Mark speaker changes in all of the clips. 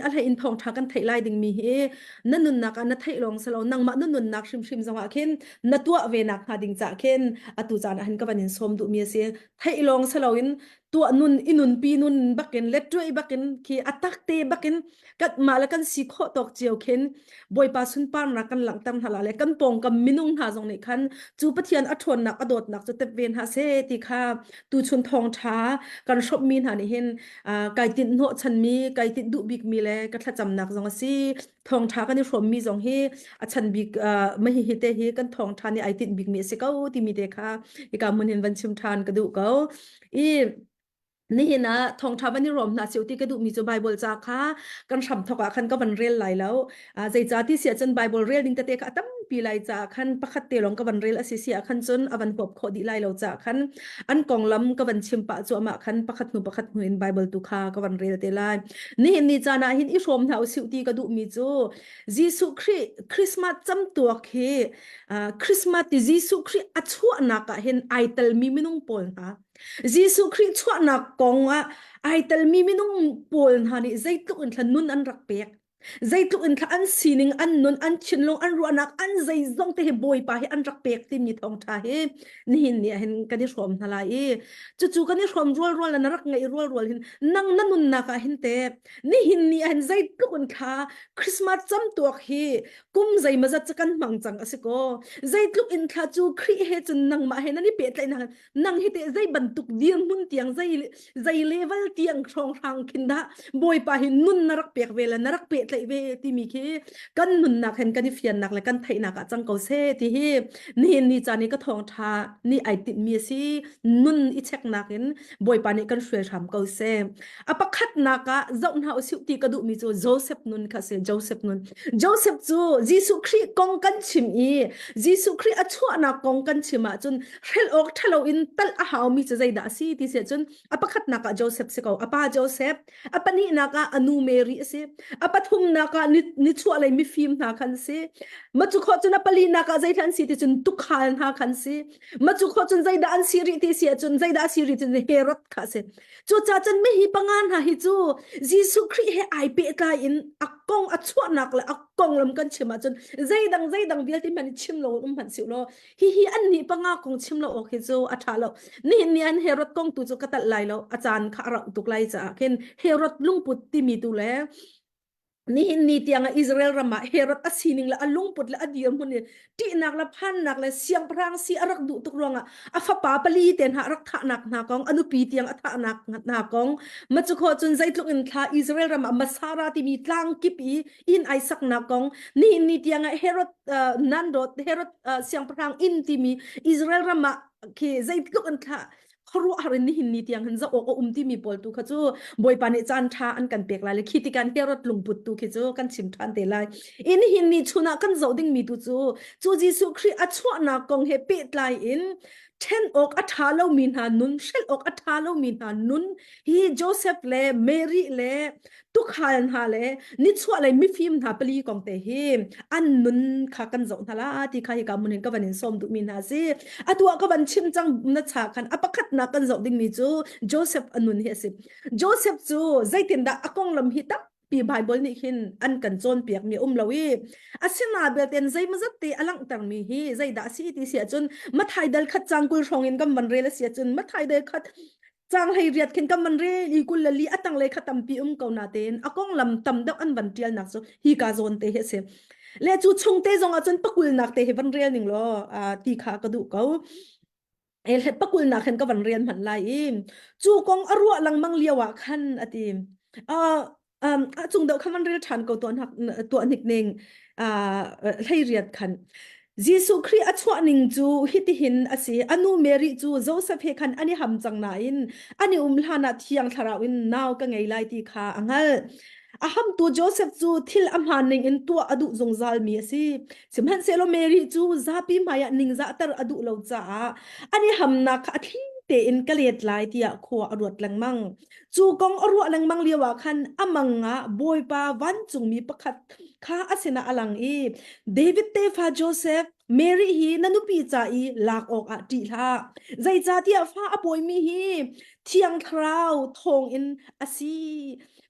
Speaker 1: อะไรอินทองทักันไทยไลดิ่งมีเฮนั่นนุนนักอันนัทไทยลองสลาวนังมานั่นนุนนักชิมจังหวะเข็นนัตัวเวนักหาดิ่งจ่าเข็นอตุจานหันกับวันนินสมดุมีเสียไทยลองสลาวินตัวนุนอินุนปีนุนบักเก็นเล็ดด้วยบักเก็นคีอัตักเตบักเก็นกัดมาแล้วกันสิโคตอกเจียวเข็นบอยปาสุนปานรักกันหลังตั้มทลาเลยกันปองกับมินุงหาจงในคันจูปะเทียนอัทวนนักอดดนักจุดเตเวนหาเซติคาตูชุนทองช้ากันชอบมีนหานี่เห็นไก่ติดโนชันมีไก่ติดดุบิกมีแลก็ถ้าจำหนักจงสิทองช้ากันนี่ชมมีจงเฮชันบิกไม่เฮเตเฮกันทองช้านี่ไอติดบิกมีสิเก้าที่มีเด็กค่ะอีกามันเห็นวันชิมทานกระดูกเก้าอีนี่นะทองทัพวันนี้รวมนะเสียวที่กระดูกมีจูไบเบิลจ้าค่ะกันฉ่ำทกะคันก็บันเรียนไหลแล้วใจจ้าที่เสียจนไบเบิลเรียนดิงตะเตกะตั้มปีไหลจ้าคันประคัตเตลงก็บันเรียนอสิเสียคันจนอวันพบโคดีไหลแล้วจ้าคันอันกองล้ำก็บันชิมปะจัวมาคันประคัตหนูอินไบเบิลตุคาก็บันเรียนเตลัยนี่จ้านะหินอิชมเท้าเสียวที่กระดูกมีจูยิสุคริสต์มาสจำตัวเคคริสต์มาสที่ยิสุคริสต์อัชวนักเห็นไอเตลมีมินุงปนฮะ Jesu Christ chua na kong ai tel mi minung pol na ni zaitu in thlan nun an rak pek zaitu in thla an sining an nun an chinlong an ruanak an zai zong te he boy pa he an rak pek tim ni thong tha he ni hin ni hen kan ni shom thala e chu kan ni shom rol na rak ngai rol hin nang nanun na ka hin te ni hin ni hen zaitu in thla Christmas cham tuak hi kum zai maza chakan mangchang asiko zaitu in thla chu khri he chun nang ma he na ni pe tlai na nang hi te zai bantuk diang mun tiang zai level tiang rong rang kinda boy pa hin nun narak pek vela narak pe tlai ve ti mi khi kan nun nak hen kan fian nak la kan thai nak a chang ko se ti hi ni chani ka thong tha ni ai ti mi si nun I chek nakin boy pa ni kan shwe tham ko se apakhat naka zau na usiu ti ka du mi chu Joseph nun kha se Joseph chu Jesu Christ kong kan chim I Jesu Christ a chua na kong kan chima chun rel ok thalo in tal a haw mi chu zai da si ti se chun apakhat naka Joseph se ko apa Joseph apani naka anu Mary se apathum naka ni chu alai mi film na khan se machu kho chun apali naka zai than si ti chun tu khal na khan se machu kho chun zai da an siri ti se chun zai da siri chun Herod kha se chu cha chun me hi pangan ha hi chu Jesu Christ he ai pe ka in akong a chua nak la akong lam kan chima chun zai dang bial ti man chim lo han siu lo hi an ni panga kong chim lo ok chu a tha lo ni an Herod kong tu chu katal lai lo achan kha ra tuk lai cha ken Herod lungput ti mi tu le ni tiang Israel rama Herod asining la alung put la adiam hun ti nak la phan nak la siang prang si arak du tuk ronga afa pa pali ten ha rak tha nak na kong anu pi tiang atha nak na kong machu kho chun zai tluk in kha Israel rama masara ti mi tlang kipi in Isaac na kong ni tiang Herod nandot Herod siang prang in ti mi Israel rama ki zai tluk in kha kharu arin ni hin ni tiang han za o umti mi pol tu kha chu boy pani chan tha an kan pek la le khiti kan Herod lungput tu khi chu kan chim than te lai in hin ni chuna kan zo ding mi tu chu Jesu Christ a chua na kong he pe tlai in ten ok athalo min ha nun shel ok athalo min ha nun hi Joseph le Mary le tu khal ha le ni chua le mi phim ha pali kong te hi an nun kha kan zo thala ti kha hi ka mun ka vanin som du min ha si atua ka van chim chang na cha khan apakhat na kan zo ding mi chu Joseph anun he si Joseph chu zaitin da akong lam hi tak pi Bible ni hin an kan chon piak mi lawi asina belten zai mazat ti alang tang mi hi zai da si ti sia chun mathai dal khat changkul rongin kam man rel sia chun mathai dal khat chang hai riat khin kam man re li kul li atang le khatam pi ko na ten akong lam tam dak an ban tial nak so hi ka zon te he se le chu chung te zong a chun pakul nak te he van rel ning lo ti kha ka du ko el he pakul nak khen ka van rian man lai im chu kong arwa lang mang liawa khan ati a chung deuh khaman rel than ko ton hak to nik ning hlei riat khan Jesu Christ a chua ning chu hiti hin asi anu Mary chu Joseph he khan ani ham chang na in ani hlana thiang thara in naw ka ngei lai ti kha angal aham tu Joseph chu thil amhan ning in tu adu zongzal mi asi simhan selo Mary chu zapi maya ning za tar adu lo cha ani ham na kha thi te in kaliat lai tia kho arut lang mang chu kong arwa lang mang liwa khan amanga boy pa wan chung mi pakhat kha asena alang I David te fa Joseph Mary hi nanupi cha I lak ok a ti la zai cha tia fa apoi mi hi thiang thrau thong in asi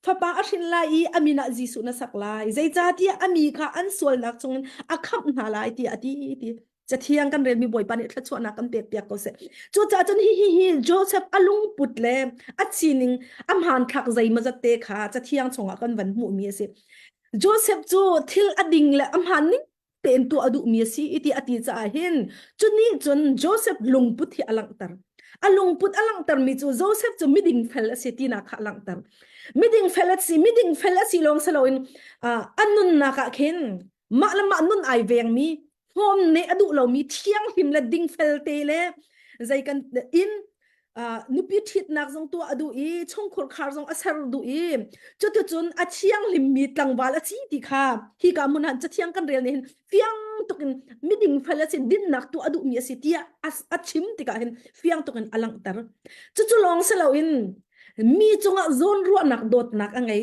Speaker 1: fa pa ashin lai amina jisu na saklai zai cha ti ami kha an sol nak chung akham na lai ti ati tiจะเที่ยงกันเรียนมีบ่อยปานนี้ถ้าชวนนักกันเปียกเปียกก็เสร็จจู่จ้าจนฮิโจเซฟอลุงปุดเลยอัดชีนิงอัมหันขักใจมาจะเตะขาจะเที่ยงชงกันวันหมู่มีสิโจเซฟจู่ทิลอดิงเลยอัมหันนิ่งเป็นตัวอดุมีสิอิติอติจะเห็นจุดนี้จนโจเซฟลุงปุดที่อลังตารอลุงปุดอลังตารมีจู่โจเซฟจู่มิดิงเฟลสิตีนักอลังตารมิดิงเฟลสิลองสโลอินอันนุนนักเข็นมาละมานุนไอเวงมีโฮมเนอดุเรามีเที่ยงหิมละดิ่งเฟลเตเลใจกันอินนุปิทิดนักจงตัวอดุอีช่องคนคาร์จงอาศัยดูอีจุดจุนอาเที่ยงหิมมีตังวาลจีติค่ะฮีกามุนหันจะเที่ยงกันเรียนเห็นเฟียงตุกินมิดิ่งเฟลสิดินนักตัวอดุมีสิเตียอาชิมติกาเห็นเฟียงตุกินอลังตารจุดลองเสลาอินมีจงโซนรัวนักโดดนักอะไร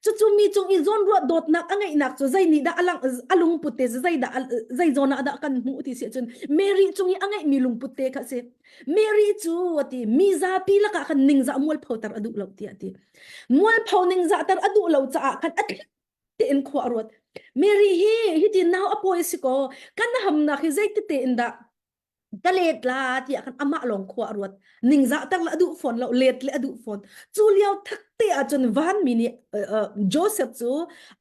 Speaker 1: จู่มีจงอีโซนรัวโดดนักอะไรนักจู่ใจนี่ดาอลุงปุตเตใจโซนดากันหูที่เสียจนเมรี่จงอีอะไรมีลุงปุตเตค่ะเสียเมรี่จู่ว่าที่มีซาปีละกันนิงซามวลเผาตรอดุเหล่าที่มวลเผานิงซาตรอดุเหล่าจะกันอัดเตนขวารวดเมรี่ฮีที่น่าอภัยสิโกกันทำนักใจเตนดาก็เลดลาที่อากันอามาลงขวารวดนิงซาตั้งละดูฝนเราเลดละดูฝนจูเลียวทักเตะจนวันมินิโจเซฟจู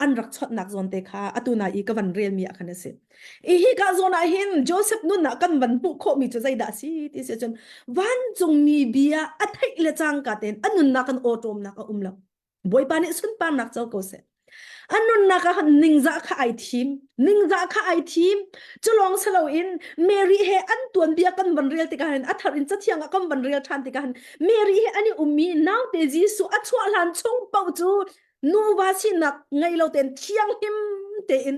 Speaker 1: อันรักชดนักจนเตค่ะอตุนาอีกวันเรียนมีอากันเสร็จอีฮิกาโซนาเห็นโจเซฟนุ่นนักกันวันปุโคมีจะใจด่าสิที่เสียจนวันจงมีเบียอัฐิเลจังกาเตนอันนุ่นนักกันโอโตมนักอุ้มเราบอยปานิสุนปานักเจ้าก็เสร็จอันนั้นนะคะนิงจะข้าไอทีมจะลองสลาวินเมรี่เฮอันตัวเบียกันบันเรียลติกันอัฐรินจะเที่ยงกันบันเรียลทันติกันเมรี่เฮอันนี้มีน้าวเตจิสุอัชวาลันชงเป่าจูนูวาสินักไงเราเต็นเที่ยงหิมเต็น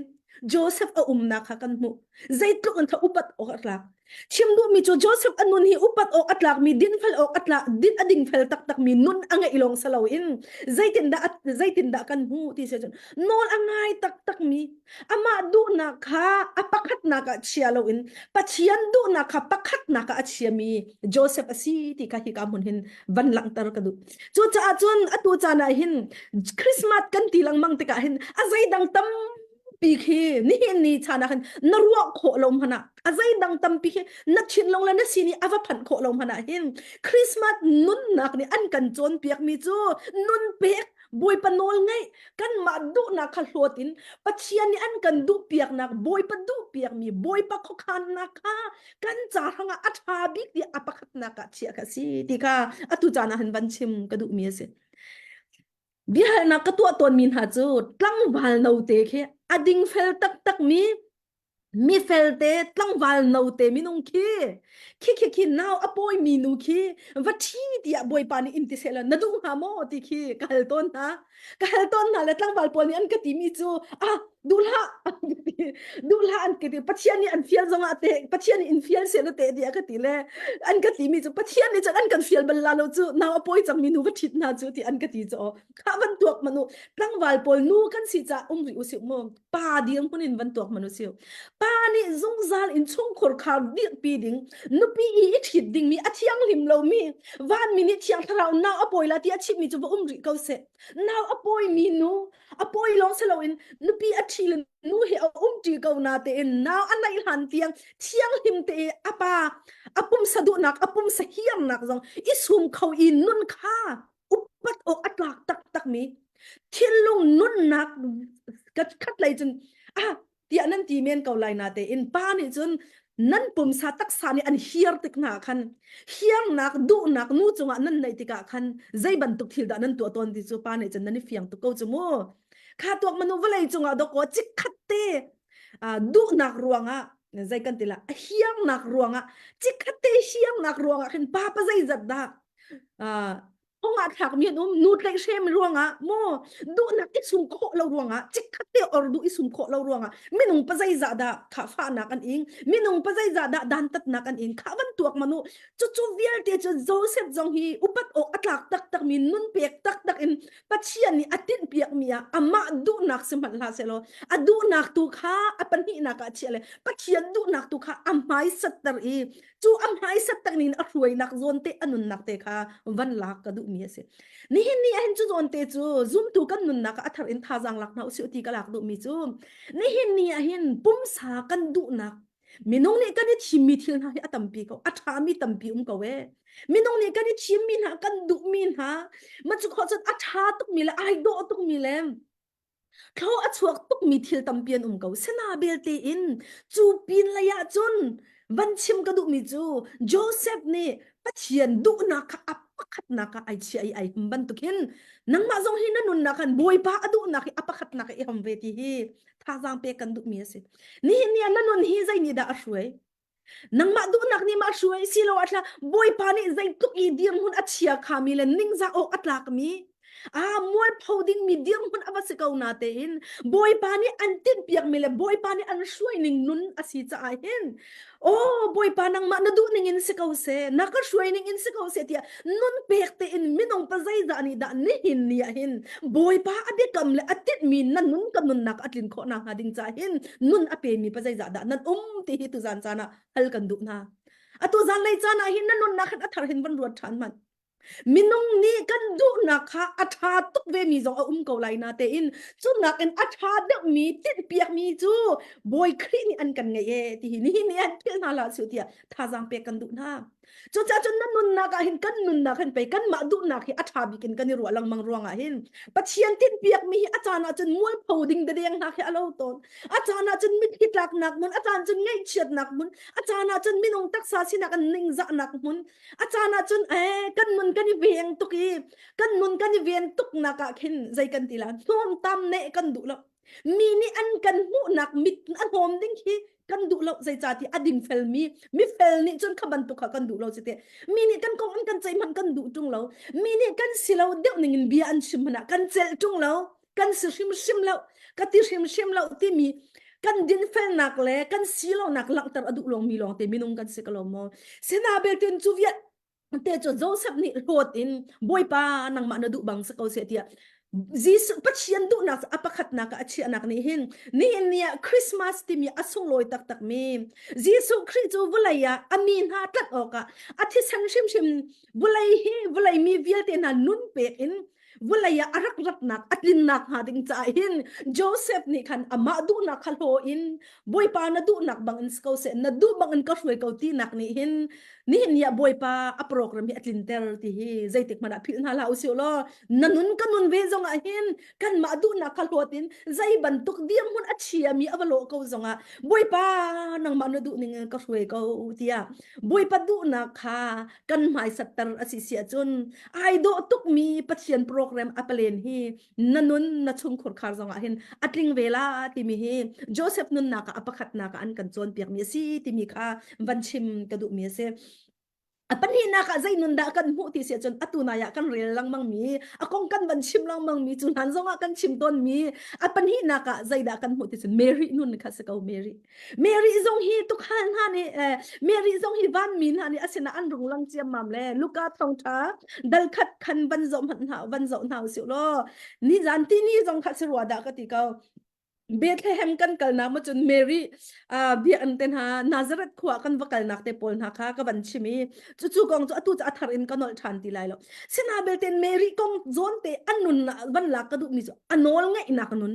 Speaker 1: โจเซฟนะคะกันมุใจตุกันถ้าอุปัตออกหลักชิมดูมีโจเซฟอันนุนฮีอุปัตออกหลักมีดินเฟลออกหลักดินอดิ่งเฟลตักมีนุนอังไงลงสลาวินใจตินดากันหูที่เสียจนนอนอังไงตักมีอามาดูนะคะอปักขัดนะคะเชียลวินปัจเจียนดูนะคะปักขัดนะคะเชียมีโจเซฟสิที่ข้าฮิกามุนหินวันหลังตารกดูจูจ้าจนอตูจานาหินคริสต์มาสกันทีหลังมังติกาหินอาใจดังตั้มปีคีนี่ชานะคันนรัวโคลมหนะอาใจดังตั้มปีคีนัดชินลงแล้วนัดสินี่อวพันโคลมหนะเห็นคริสต์มาสนุ่นนักนี่อันกันจนเปียกมีจูนุ่นเปียกบอยปนโลไงกันมาดูนักขลวตินปัจเจียนนี่อันกันดูเปียกนักบอยปดูเปียกมีบอยปะขคันนักกันจารังอัฐาบิกที่อปะขัดนักเชียกสิที่ค่ะอตุจานะหันบันชิมกระดูมีเสbiar nak ketua tuan min hajut tlang wal nau te khe ading fel tak mi fel te tlang wal nau te minung ki now apoi minu ki vathi dia boy pani inti sela nadu ha mo ti ki kalton na le tlang wal poni an ka ti mi chu dulha an ke ti pachiani an fiel zonga te pachiani in fiel sela te dia ka ti le an ka ti mi chu pachiani chan an kan fiel bal la lo chu now apoi chang minu vathit na chu ti an ka ti cho kha van tuak manu tlang wal pol nu kan si cha ri usi mo pa diang punin van tuak manu siu pa ni zung zal in chung khor khar di pi ding nu pi I thit ding mi athiang lim lo mi van mi ni thiang tharau now apoi la ti achi mi chu ri ko se now apoi mi nu apoi long selo in nu pi athil nu he ti ko na te in now anai han thiang lim te apa apum sadu nak apum sahiam nak zong isum khau in nun kha upat o atlak tak mi thilung nun nak kat lai jun ti anan ti men ko lai na te in pa ni jun nan pum sa tak sa ni an hiar tik na khan hiar nak du nak nu chunga nan nei tika khan zai ban tuk thil da nan tu ton ti chu pa ne chan nan fiang tu ko chu mo kha tok manu walai chunga do ko chik khatte du nak ruanga zai kan tila hiar nak ruanga chik khatte hiar nak ruanga khin pa zai zat da ông ngã thạc miền nút lại xem ruộng mo du nak isum kho lâu ruộng chích khát or du isum kho lâu ruộng minung pa zai za da kha fa nak an ing minung pa zai za da dan tat nak an ing kha van tuak manu chu vial te chu Joseph jong hi upat o atlak tak min nun pek tak in pachian ni atin piak mia ama du nak seman la selo adu nak tu kha apan hi nak a chele pachian du nak tu kha amai satar I chu amai satar nin a ruai nak zon te anun nak te kha van lak ka du มีเสนี่นี่เห็นจูโจนเตจูซุ่มตูกันนุนนักอัฐอินท่าจังหลักนะอุสิอุติกลักดูมีจูนี่นี่เห็นปุ่มสากันดูนักมีน้องนี่กันนี่ชิมมีที่นะอัตัมปีเขาอัฐามีตัมปีเขาเวมีน้องนี่กันนี่ชิมมีนะกันดูมีนะมันจะขอจะอัฐาตุกมีละไอโดตุกมีเลม เขาอชวกตุกมีทิลตัมเปียนเขาเสนาเบลตีอินจูปินระยะจนบันชิมกระดูมีจูโจเซฟนี่ปัจเจียนดูนักอัปปะขัดนักไอเชียไอบันตุกินนังมาจงหินนุนนักันบอยปะดูนักอัปปะขัดนักไอฮัมเวทีฮีท่าจางเปกันดูมีสินี่เนี่ยนันนุนฮีใจนี่ดาช่วยนังมาดูนักนี่มาช่วยสิโลอัตละบอยปานี่ใจตุกอีเดียงหุ่นอัจฉริยะขามีเลนิ่งจะอกอัตลักมีมวยพอดิ้งมีเดียงหุ่นอวสกาวนาเตอินบอยปานี่อันติดเปียกมีเลบอยปานี่อันช่วยนิ่งนุนอาศิจะไอเห็นโอ้บอยปานังมานาดูนิ่งอินสกาวเซนักช่วยนิ่งอินสกาวเซที่นุนเปียกเตอินมินองปะใจจานี่ดานี่หินนี่เห็นบอยปาอดีกำเลอติดมีนันนุนกันนุนนักอัดลินโคนาหาดิ้งใจเห็นนุนอเปมีปะใจจาดานันตีฮิตุจานจานะฮัลกันดูนะตัวจานเลยจานะหินนันนุนนักอัฐหินวันรวดชันมันมินงนี่กันดูนะคะอัฐาตุกเวมีจงเกาไลนาเตอินจุนักอันอัฐาเดมีติดเปียกมีจูบอยครีนี่อันกันไงที่นี่เนี่ยเพื่อนนาลาสุดที่ท่าจังเปียกันดูนะจุจ้าจุนนั่นนุนนักหินกันนุนนักหินไปกันมาดูนักหิอัฐาบิกินกันนี่รัวลังมังรัวงหินปัจเจียนติดเปียกมีอาจารย์จนมวยพูดิงเดียงนักหิอาโลตนอาจารย์จนมิดฮิตลักนักมุนอาจารย์จนง่ายเฉียดนักมุนอาจารย์จนมินงตักษาสินักอันนิ่งจะนักมุนอาจารย์จนกันมุนกันเวียงตุกีกันมุนกันเวียงตุกนักหินใจกันทีละนวมตามเนกันดูแล้วมีนี่อันกันหูนักมิดอันหอมดิ้งฮีกันดูเราใจจ่าที่อดิงเฟลมีเฟลนี่จนขบันตุกกันดูเราสิเตมีนี่กันกองอันกันใจมันกันดูจุงเรามีนี่กันสิเราเดี๋ยวหนึ่งเบียอันชิมนะกันเจลจุงเรากันสิชิมเรากันที่ชิมเราที่มีกันดินเฟลนักเลยกันสีเรานักหลังแต่อดุลองมีลองแต่มีนงกันสิกลอมอเสนาเบลตินจูเวียเตจโจเซฟนี่โรดอินบอยปานังมานาดุบังสกเอาเสียเตียJesus ปัจเจียนดูนักอปขัดนักอาชีนักนี่เห็นนี่เนี่ยคริสต์มาสที่มีอสุงลอยตักมี Jesus คริสต์บุไลยาอามีนหาตัดออกอะอาทิสันชิมบุไลบุไลมีเวียเตนันนุนเปกอินบุไลยาอารักรักนักอัดลินนักหาดิงใจเห็นโจเซฟนี่คันอามาดูนักฮัลโหอินบอยปานาดูนักบังอินสกาวเซนาดูบังอินก็ช่วยเกาตีนักนี่เห็นนี่เนี่ยบอยปาอโปรแกรมที่อัดลินเตอร์ที่ใจติกมันอภิณาลาอุสิโอลนันนุนกันนุนเวจงอาเห็นกันมาดูนักฮัลโหตินใจบันทุกเดียมหุ่นอัจฉริยมีอวโลกเอาจงอาบอยปานังมานาดูนี่ก็ช่วยเกาตียบอยปาดูนักค่ะกันหมายสัตย์อสิเสียจนไอโดตุกมีปัจเจียนโปรแกรมอัปเลนฮีนันนุนนัชุงขดคาร์จงอาเห็นอัดลิงเวลาที่มีฮีโจเซฟนุนนักอปขัดนักอันกันจนเปียกมีสิที่มีค่ะวันชิมกระดูมีเสปัญหานักใจนุนดากันหูที่เสียจนอตุนายกันเรียลังมังมีกงกันบันชิมลังมังมีจุนหันซงกันชิมต้นมีปัญหานักใจดากันหูที่สุดเมรี่นุนค่ะสกาวเมรี่ซงฮีตุกฮันฮานี่เมรี่ซงฮีวันมินฮานี่อาศินะอันรุงลังเจียมมัมเลยลูกาทองท้าดัลขัดขันบันจอมหันหาบันจอมหาวสิโลนี่จันที่นี่จงขัดสรวดาก็ติเกาเบธเลเฮมกันกันนะมาจนเมรี่เบียนเตนฮานาซาเรตขวากันวักกันนักเตปอลนะคะกับบัญชีมีจู่ๆกองจู่ตู้จะอัธรินกันนอลชันตีไลโลเซนาเบลเตนเมรี่กองโซนเตอันนุนวันลักกระดูกมิจอันนอลไงนักนุน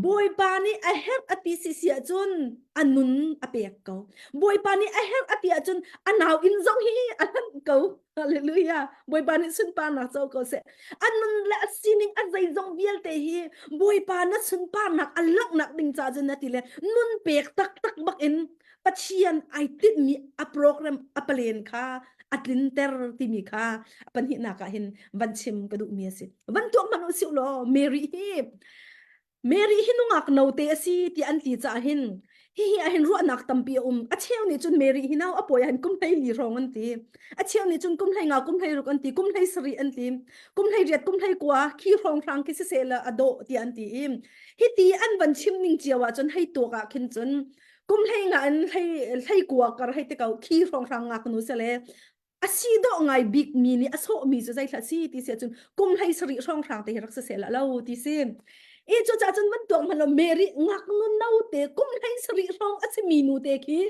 Speaker 1: บอยปานี่ไอเฮฟอติสิเสียจนอันนุนอเปียกเกาบอยปานี่ไอเฮฟอติจนอันหนาวอินซงฮีอันนั้นเกาฮาเลลูยาบอยปานี่สุนปานักเจ้าเกาเสอันนุนและสินิงอันใจซงเบียลเตฮีบอยปานัสุนปานักอันลักนักดิงจาจนนาทีเลนุนเปียกตักบักอินปัจเจียนไอติดมีอัปโปรแกรมอัปเลนค่ะอัดลินเตอร์ที่มีค่ะปัญหานักเห็นวันชิมกระดูกเมียสิวันตัวมนุษย์สิโลเมรี่เมรี่หินุงักนาวเตสีที่อันตีจ่าหินฮิฮิหินรัวนักตั้มปีอาเชียวนี่จนเมรี่หินเอาอปอยหินกุมให้ลีรองอันตีอาเชียวนี่จนกุมให้งากุมให้รุกอันตีกุมให้สรีอันตีกุมให้เรียดกุมให้กว่าขี้รองทางคิสเซลอโดที่อันตีฮิตีอันวันชิมนิ่งเจียวจนให้ตัวกะขึ้นจนกุมให้งานให้กว่ากันให้ตะเกาขี้รองทางงักนุเสเลอาชีดอกไงบิ๊กมีนี่อาโซมีจะใจทัศน์ที่เสียจนกุมให้สรีรองทางแต่รักเสละเล่าที่เสียจู่จ้าจนวันตัวมันเราเมรี่งักนุนเน่าเตะกุมให้สรีรองอาจจะมีนูเตะคี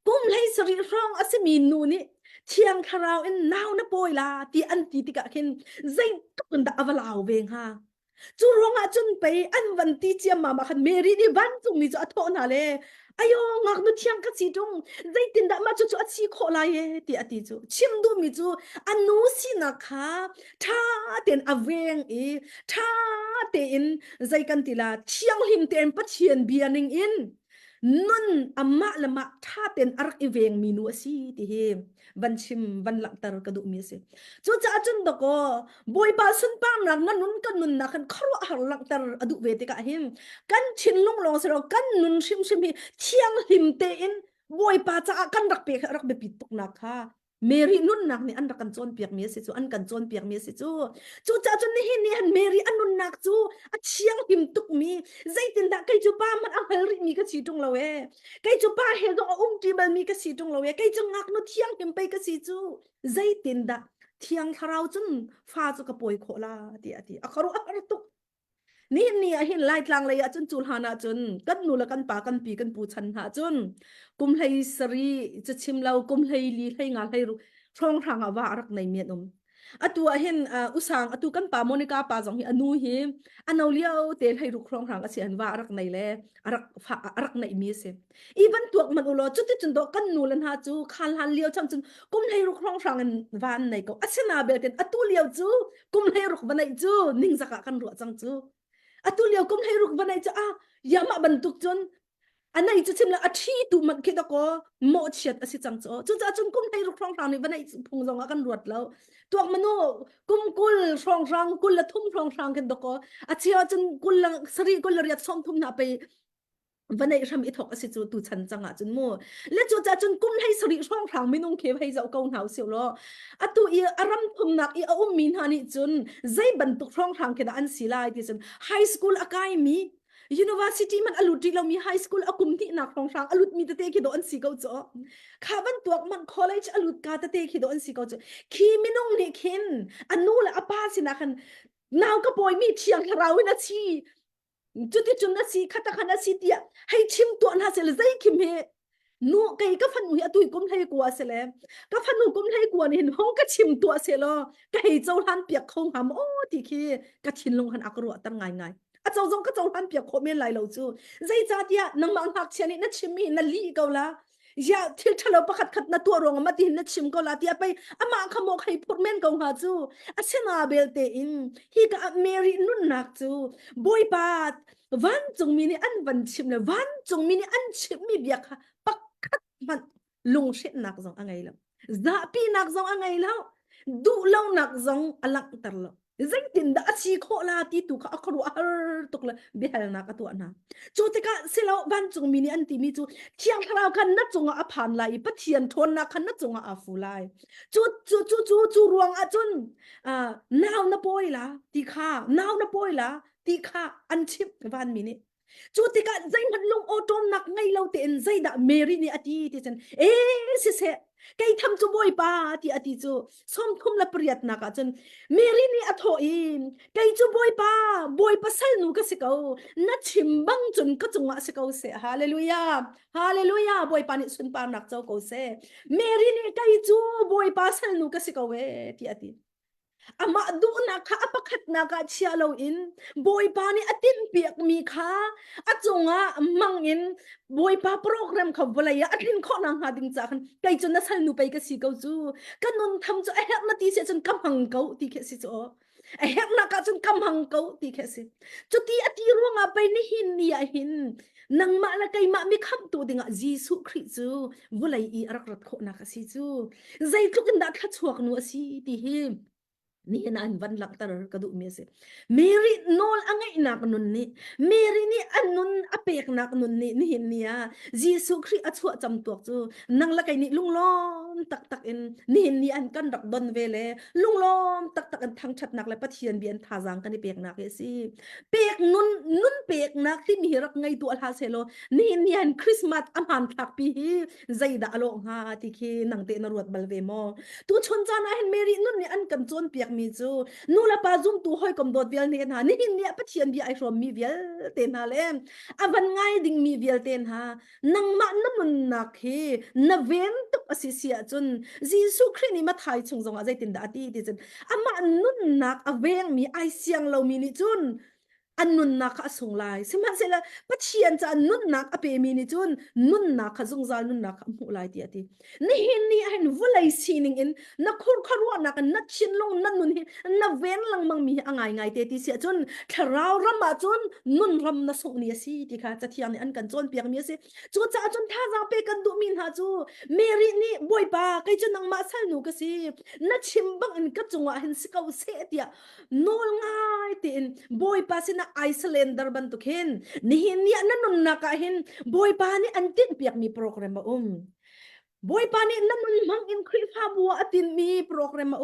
Speaker 1: กุมให้สรีรองอาจจะมีนูนี่ เชียงคาราวเอ็นนาวนะปอยลาตีอันตีติกะเข็นใจตุกันดาอวลาวเวงฮะจูรองอาจุนไปอันวันตีเจียมมาคันเมรีดีวันจุงมีจูอัทโอนาเลอายุงักนุเทียงกัสีจงใจตินดามาจูอัดสีโคลายตีอติจูชิมดูมีจูอันนูสินะคะท่าเต็นอเวงท่าเต็นใจกันติลาเชียงหิมเต็นปัจเจียนเบียนิงอินนุนอามาละมาท่าเต็นอารักอีเวงมีนัวสีติเฮวันชิมวันหลังตารกระดูมีเสจูจ้าจุนดอกบอยบาสุนปามนักนั่นนุนกันนุนนักกันครัวหลังตารอดุเวติกะหิมกันชินลงลงสระกันนุนชิมชิมเชียงหิมเตอินบอยปาจ้ากันรักเปียกรักเบปิตุกนักค่ะเมรีนุนนักนี่อันรักกันจนเปียกเมียสิจูอันกันจนเปียกเมียสิจูจูจ้าจุนนี่นี่ฮันเมรีอันนุนนักจูอัเชียงหิมตุกมีใจตินดาใครจูป้ามันอังเฮริมีก็ชีตรงละเวใครจูป้าเฮดองจีบันมีก็ชีตรงละเวใครจูงักนุเชียงหิมไปก็ชีจูใจตินดาเทียงคาราวจุนฟ้าจุกระปอยโคลาตีอติอคารุอัรตุกนี่นี่เห็นไล่กลางเลยจุนจูลฮานาจุนกันนูละกันปากันปีกันปูชันหาจุนกุมไฮสรีจะชิมเรากุมไฮลีไฮงานไฮรุช่องทางอาวารักในเมียนมอตัวเห็นอุสังอตัวกันปาโมนิกาปาจงฮิอนูฮิอันเอาเลี้ยวเตนให้รุครองทางอาเซียนว่ารักในแลรักในมีเสอีบันตัวมันอุโลจุดที่จุนโดกันนูลันหาจูคันหันเลี้ยวจำจุนกุมให้รุครองทางวันในก็อาเซียนาเบลเตนอตัวเลี้ยวจูกุมให้รุกวันในจูนิ่งสักกันรัวจังจูอตุเลียวกุมให้รุกวันไหนจะยามาบรรทุกจนอันไหนจะชิมละอาทิตย์มันคิดก็โมเชียดอสิจังโจจุจะจนกุมให้รุกครองทางในวันไหนพุงจงกันรวดแล้วตัวมันโนกุมกุลครองทางกุลละทุ่มครองทางกันดก็อาเชียจนกุลละสรีกุลละเรียดซ้อมทุ่มนาไปวันไหนทำอีทอกอสิจูตูชันจังจนโมและจูจะจนกุมให้สรีครองทางไม่นงเคให้เจ้าเกาหนาวเสียวล้ออตุอีอารัมทุ่มนักอีอาอุ้มมีนานิจนใจบรรทุกครองทางกันอันสิลายที่จนไฮสคูลอากามีUniversity มันอลุดเรามี High School อากุมที่นักรองช้างอลุดมีแต่เตะคิดอันสิเกาจ้ะข้าบันตัวมัน College อลุดกาแต่เตะคิดอันสิเกาจ้ะคีไม่น้องเนี่ยเข็นอันนู้นละอาป้าสินะคันนาวก็บอยมีเชียงเราวินาทีจุดที่จุดนาทีขัดตะขันนาทีเดียให้ชิมตัวน่าเสียเลยใจคิมเฮนูไกก็ฟันหนูอตุยกุมให้กลัวเสียแล้วก็ฟันหนูกุมให้กลัวนี่เห็นห้องก็ชิมตัวเสียแล้วไกเจ้าทันเปียกคงหำโอ้ทีคีก็ชินลงหันอักรัวตั้งไงอาเจ้าจงก็เจ้าทันเปียกโคเมียนไหลเราจูใจจัดยานังมังหักเชนี่นัดชิมีนัดลีเกาละอย่าที่ทะเลาะประคัดขัดนัดตัวรองมาตีนัดชิมเกาละที่ไปอามาขโมกให้พูดเมนเกาหาจูอาเชนาเบลเตอินฮีก็เมรีนุ่นนักจูบอยปาดวันจงมีนี่อันวันชิมเลยวันจงมีนี่อันชิมมีเบียกปักขัดมันลงเช็ดนักจงอะไรแล้วจะปีนักจงอะไรแล้วดูเล่านักจงอลังตลอดใจตินดาชีโคลาตีตุกอักรัวตุกละเบลนักตัวนะจูติกาเสลาวันจงมีนี่อันที่มีจูเที่ยงคราวกันนัดจงอาผ่านไลปะเทียนทนนักนัดจงอาฟูไลจูรวงอาจุนนาวนะปอยละตีข้านาวนะปอยละตีข้าอันชิบวันมีนี่จูติกาใจมันลงโอตอมนักไงเราเต็นใจดาเมรีนี่อดีที่ฉันเสไกทำจูบอยป้าที่อดีจูส้มทุ่มละเปรียดนักจนเมรีนี่อโถอินไกจูบอยป้าเซลนูก็สิเกานัดชิมบังจนก็จงว่าสิเกาเสฮาเลลูยาบอยป้านี่สุนปานักเจ้าเกาเสเมรีนี่ไกจูบอยป้าเซลนูก็สิเกาเวที่อดีอามาดูนักอาปักขัดนักเชียเราอินบอยปานี่อตินเปียกมีค่ะอาจงมังอินบอยปาโปรแกรมเขาอะไรอตินข้อนางหาดิงจากไกจนนัสนูไปก็สิเกาจูกันนนทำจูไอ้เฮกนาทีเสียจนกำหังเกาตีแค่สิจูไอ้เฮกนักจนกำหังเกาตีแค่สิจุดที่อติร่วงไปนี่หินนี่หินนังมาละไกมาไม่คำตัวดิ่งจีสุคริจูวุไลอีรักรัดโคนักสิจูใจทุกันดัดขัดชวกนัวสิที่หิมนี่นะอันวันหลักตระกระดูกเมียสิเมรีโนลอังไงนักนุนนี่เมรีนี่อันนุนอเปกนักนุนนี่นี่เห็นเนี่ยจีสุคริอัชวะจำตัวจูนังละไกนี่ลุงล้อมตักเอ็นนี่เห็นนี่อันกันดักดอนเวเลลุงล้อมตักอันทั้งชัดนักและปะเทียนเบียนทาจังกันนี่เปกนักเอสิเปกนุนเปกนักที่มีรักไงตัวลาเซโลนี่เห็นนี่อันคริสต์มาสอามันทักปีใจด่าโลงฮาที่คีนังเตนรวดบัลเวโมตัวชนจานะเห็นเมรีนุนนี่อันกันจนเปียก mi chu nu la pa zum tu hoi kom dot vial nen ha ni hin nia pathian bi ai rom mi vial ten ha le avan ngai ding mi vial ten ha nang ma na mun nak hi na ven tuk asisia chun jisu khri ni ma thai chung zonga zai tin da ti ti chen ama nun nak aveng mi ai siang lo mi ni chun anun nak asung lai siman sela pathian cha nun nak ape mi ni chun nun nak khazung zal nun nak mu lai ti ati ni hin ni hin vulai sining in na khur kharwa nak na chin long na nun hi na ven lang mang mi angai ngai te ti sia chun tharau rama chun nun ram na song ni si ti kha cha thiang ni an kan chon piang mi se chu cha chun tha za pe kan du min ha chu mary ni boy pa kai chun nang ma sal nu ka si na chim bang in ka chunga hin si kau se tia nol ngai ti in boy pa sin Iceland ban tu khen ni hin ya na nun na ka hin boy pa ni antin piak mi program ba boy pa ni na nun mang in kri fa bua atin mi program ma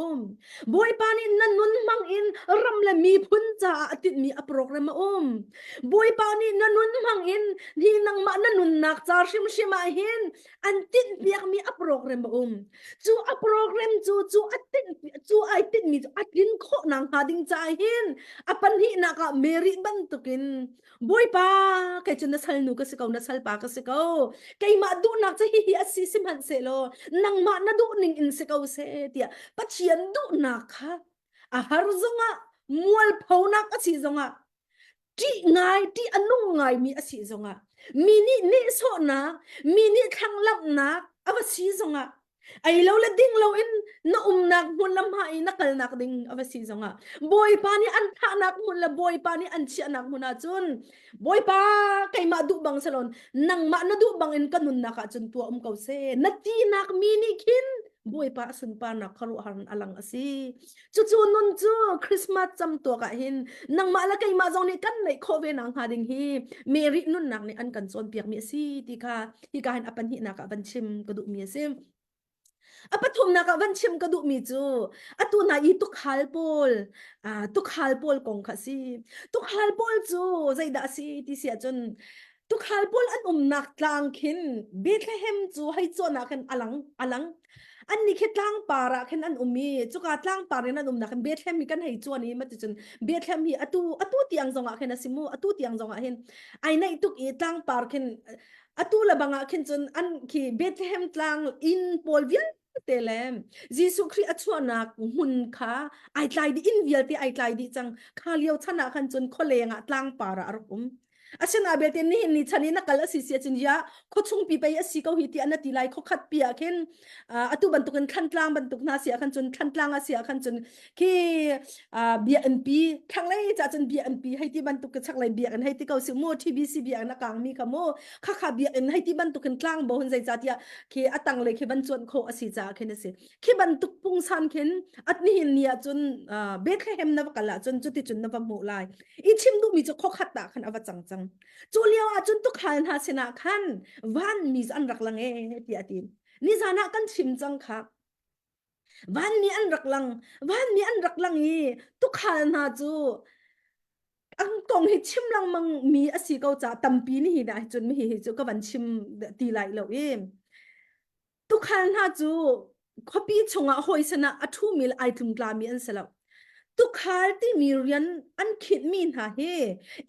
Speaker 1: boy pa ni na nun mang in ram la mi phun cha atin mi a program ma boy pa ni na nun mang in ni nang ma na nun nak char sim sima hin antin piak mi a program ma chu a program chu atin chu ai tin mi atin kho nang ha ding cha hin apan hi na ka meri ban tukin boy pa kai chun na sal nu ka se ko na sal pa ka se ko kai ma du nak cha hi asi sim han se lo nang ma na du ning in se ko se tia pachian du na kha a har zonga mual phau nak asi zonga ti ngai ti anu ngai mi asi zonga mini ni so na mini khang lap na ava si zonga ai lo la ding lo in na nak mun lam ha in nakal nak ding ava si zonga boy pa ni an tha nak mun la boy pa ni an chi anak mun a chun boy pa kai ma du bang salon nang ma na du bang in kanun na ka chun tu kau se na ti nak mini kin boy pa sun pa na kharu han alang asi chu chu nun chu Christmas cham to ka hin nang ma la kai ma jong ni kan nei kho ve nang ha ding hi mary nun nak ni an kan chon piak mi si ti kha hi ka han apan hi na ka ban chim ka du mi sim apathum na ka van chim ka du mi chu atu na I tuk halpol tuk halpol kong khasi tuk halpol chu zaida si ti sia chun tuk halpol an nak tlang khin Bethlehem chu hai chona khan alang alang an ni khe tlang para khan an ummi chu ka tlang para na na khan Bethlehem mi kan hai chuani ma chun Bethlehem hi atu tiang zonga khan asimu atu tiang zonga hen ai nai tuk I tlang par khan atu la banga khin chun an ki Bethlehem tlang in polvian telem Jesu Christ achuana hun kha ai tlai di in vial ti ai tlai di chang khaliau chana khan chun kholenga tlang para arum asena belte ni ni chani na kala si sia chin ya kho chung pi pai asi ko hi ti anati lai kho khat pi a khen atu bantuk kan khan tlang bantuk na sia khan chun khan tlang a sia khan chun ki BNP thanglai cha chun BNP hai ti bantuk ka chaklai bi an hai ti ko si mo TBC bi an kang mi kamo kha bi an hai ti bantuk kan tlang bo hun zai cha tia ki atang le ki ban chon kho asi cha khen se ki bantuk pung san khen at ni hin nia chun Bethlehem na kala chun chuti chun na pa mu lai I chim du mi chu kho khat ta khan awa chang chang chu liao a chun tu khan ha sina khan van mi an rak lang e ti atin ni zana kan chim chang kha van mi an rak lang I tu khan ha chu ang kong hi chim lang mang mi asi ko cha tampi ni hi da chun mi hi chu ka van chim ti lai lo e tu khan ha chu khopi chunga hoisana athu mil item kla mi an selo tu khal ti mirian an khit min ha he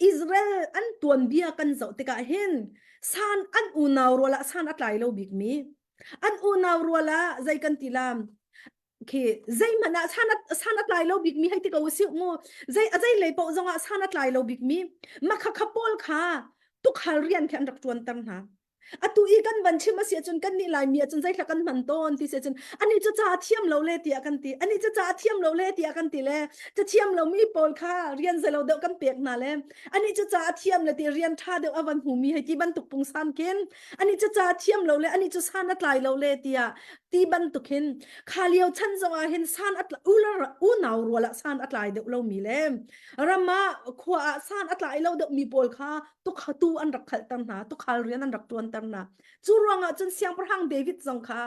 Speaker 1: Israel an tuan bia kan zo te ka hen san an unaw rola san atlai lo big mi an unaw rola zai kan tilam ke zai mana san atlai lo big mi hai te ka usi mo zai le po zonga san atlai lo big mi makha khapol kha tu khal rian khan rak tuan tam na atu I kan van chima sia chun kan ni lai mi chun zai thakan man ton ti se chun ani chu cha thiam lo le ti akan ti ani chu cha thiam lo le ti akan ti le cha thiam lo mi pol kha rian zalo de kan pek na le ani chu cha thiam le ti rian tha de awan hu mi hai ti ban tuk pung san ken ani chu cha thiam lo le ani chu san atlai lo le ti a ti ban tukin khaliau chan zonga hin san atla u naw rola san atlai de lo mi le rama khwa san atlai lo de mi pol kha tu kha tu an rak khal tam na tu khal rian an rak tuan tam na churonga chun siang prang David zong kha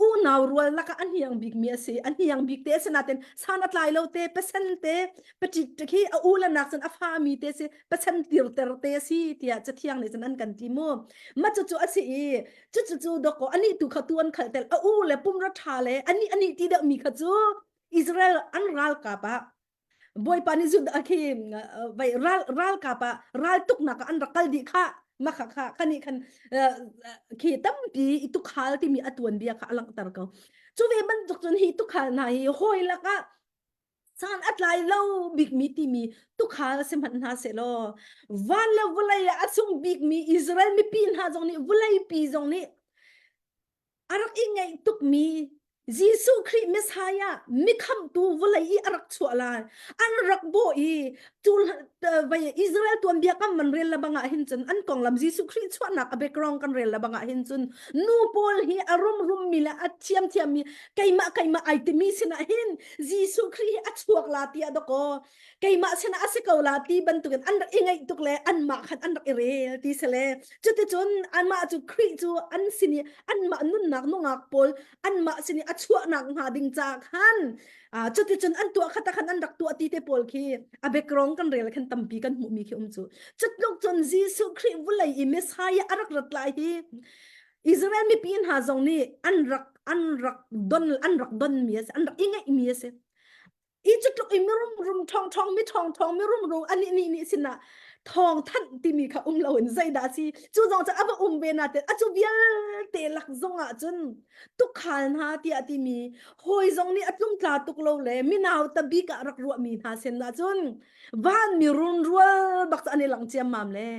Speaker 1: u naw rol laka an hiang big mi ase an hiang big te se naten san atlai lo te pesen te pati ki u la nak chan afa mi te se pesen tir ter te si tia chathiang ne chan an kan ti mo ma chu chu ase chu do ko ani tu kha tuan khal tel u le pum ra tha le ani ti da mi kha chu Israel an ral kapa boy pani zud akhi vai ral kapa ral tuk na ka an rakal di kha makha kha kani khan khi tampi itu khal ti mi atun bia kha alang tar ko chu ve ban jok chun hi tu khal na hi hoi la ka san atlai lo big mi ti mi tu khal se man na se lo van la vulai asung big mi Israel mi pin ha jong ni vulai pi jong ni arak ingai tuk mi Jisu Christ Messiah mikham tu vulai I arak chuala an rak bo I tul vai Israel tuan bia kam man rel la banga hin chun an kong lam Jisu Christ chuana ka background kan rel la banga hin chun nu pol hi arum rum mila athiam thiam mi kaima ai te mi sina hin Jisu Christ achuak la ti adoko kaima sina asiko la ti ban tu an rak ingai tuk le an ma khat an rak ire ti sele chuti chun an ma chu Christ chu an sini an ma nun nak no ngak pol an ma sini chua nak nga ding cha khan chuti chun an tua khata khan an rak tua ti te pol khi a background kan rel khan tampi kan mu mi khi chu chutlok chun Jisu Christ vulai I Messiah arak rat lai hi Israel mi pin ha zong ni an rak don mi as an rak inga mi as I chutlok I mi rum thong mi rum ani ni sina thong than ti mi kha lo in zai da si chu zong cha aba ve na te a chu bial te lak zong a chun tu khal na ti ati mi hoi zong ni atlum tla tuk lo le mi naw ta bi ka rak ru mi na sen la chun van mi run rual bak cha ani lang chiam mam le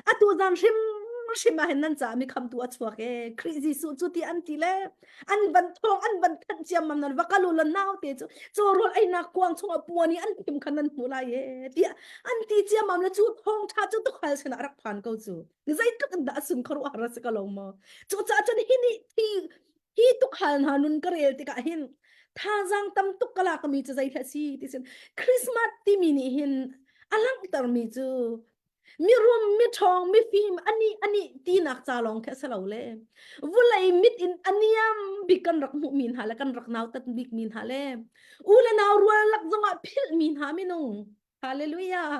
Speaker 1: a tu zam shima hen nan cha mi kham tu a chwa ke crazy su chu ti an ti le an ban than chiam mam nan wakalu la naw te chu cho rol ai na kwang chunga puani an tim khanan mula ye ti an ti chiam mam la chu thong tha chu tu khal sena rak phan ko chu zai tu kan da sun kharu ara se ka lo mo chu cha chan hi ni hi tu khal na nun ka rel ti ka hin tha jang tam tu kala ka mi chu zai tha si ti sen Christmas ti mi ni hin alang tar mi chu mi rum mi thong mi film ani ti nak cha long kha sa lo le vulai mit in aniam bikan rak mu min hala kan rak naw tat big min hale ula naw rual lak zonga phil min ha mi no hallelujah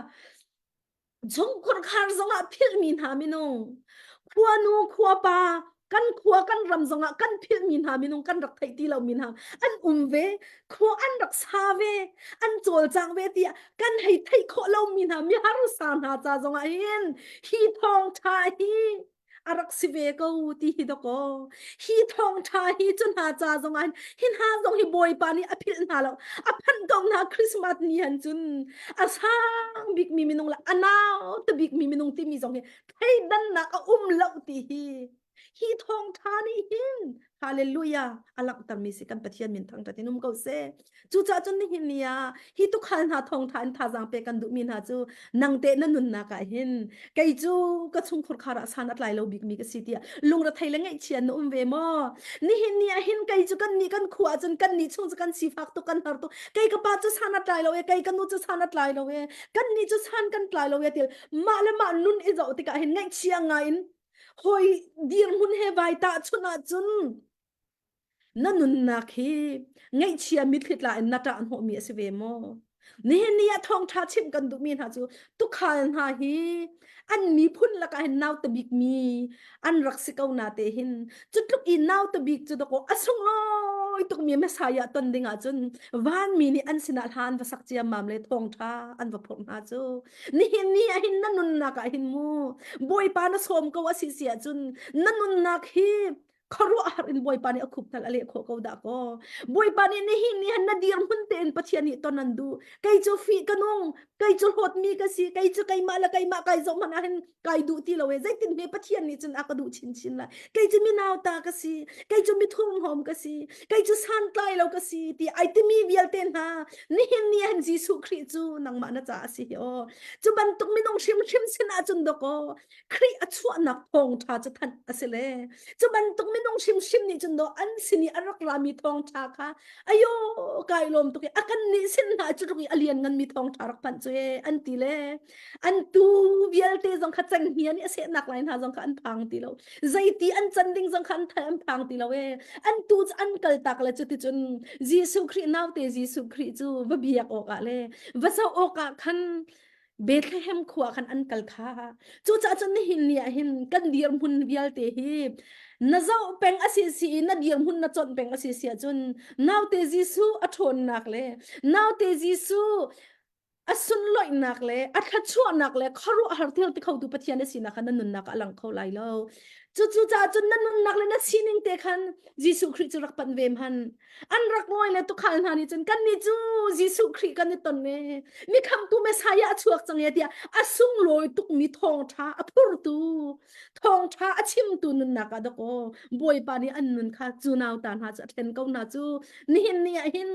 Speaker 1: jong khor khar zonga phil min ha mi no khua nu khua pa kan khua kan ram zonga kan phil min ha mi no kan rak thai ti lo min ha an ve khua an rak sa ve an chol chang ve ti kan hei thai kho lo min ha mi har san ha cha zonga hin hi thong tha hi arak si ve ko ti hi do ko hi thong tha hi chun ha cha zonga hin ha zong hi boy pa ni a phil na lo a phan dong na Christmas ni han chun asang big mi minung la anaw to big mi minung ti mi zong he thai dan na ka lo ti hi thong tha ni hin hallelujah alak tar mi si kan pathian min thang ta tinum ko se chu cha chun ni hin nia hi tu khal na thong than tha jang pe kan du min ha chu nang te na nun na ka hin kai chu ka chung khur khara san at lai lo big mi ka si tia lung ra thai la ngai chian no ve mo ni hin nia hin kai chu kan ni kan khuwa chun kan ni chung chu kan si phak tu kan har tu kai ka pa chu san at lai lo e kai kan nu chu san at lai lo e kan ni chu san kan lai lo e til ma le ma nun i zo ti ka hin ngai chiang nga in hoi dir mun he vai ta chuna chun nanun na khi ngai chia mit khit la en nata an ho mi ase ve mo ni ni a thong tha chim kan du min ha chu tu khal ha hi an mi phun la ka hin naw ta big mi an rak si kau na te hin chutluk I naw ta big chu ko asung loi tuk mi mesaya ton dinga chun van mi ni an sinal han va sak chia mam le thong tha an va phok na chu ni a hin nanun na ka hin mu boy pa na som ko asi sia chun nanun na khi kharu ar in boy pani akhup thal ale kho ko da ko boy pani ni hin ni han na dir mun te en pathiani to nandu kai chu fi kanong kai chu hot mi ka si kai chu kai ma la kai ma kai zo man han kai du ti lo we zai tin me pathiani chun akadu chin la kai chu mi naw ta ka si kai chu mi thum hom ka si kai chu san tlai lo ka si ti ai ti mi vial ten ha ni hin ni han Jisu Christ chu nang ma na cha si o chu ban tuk mi nong shim sin a chun do ko khri a chu nak thong tha cha than asile chu ban tuk mi nong shim ni chun do an sini arak la mi thong tha kha ayo kai lom tu ki akan ni sin na chu ri alian ngan mi thong tharak pan chu e an ti le an tu vial te jong kha chang hian ase nak lain ha jong kha an phang ti lo zai ti an chan ding jong khan tham phang ti lo e an tu an kal tak la chu ti chun Jisu Christ naw te Jisu Christ chu va biak o ka le va sa o ka khan เบธเลเฮมขวาคันอันกัลคาจูจ้าจนนี่หินเนี่ยหินกันเดียร์มุนเบียลเตฮีน่าจะเป็นอาศิสีน่าเดียร์มุนน่าจนเป็นอาศิสีจนนาวเตจิสูอัทนนักเลยนาวเตจิสูอาสุนลอยนักเลยอัดขัดชั่วนักเลยขารู้อาหารเที่ยวที่เขาดูปะเทียนสินะคันนั่นนุนนักอลังเขาไล่แล้วจู่ๆจ้าจนนั่นนุนนักเลยนะสินิงเตคันยิสุคริสต์รักปันเวมหันอันรักน้อยเลยตุกขันหันนี่จนกันนี่จู่ยิสุคริสต์กันนี่ตนเนี่ยมีคำตัวเมสายาช่วยจังเดียอาสุงลอยตุกมีทองท้าอพูร์ตูทองท้าอาชิมตุนุนนักอะดอกโบยปานี่อันนุนค่ะจูนาวตานหาจะเทนเก้านาจูนี่หินนี่หิน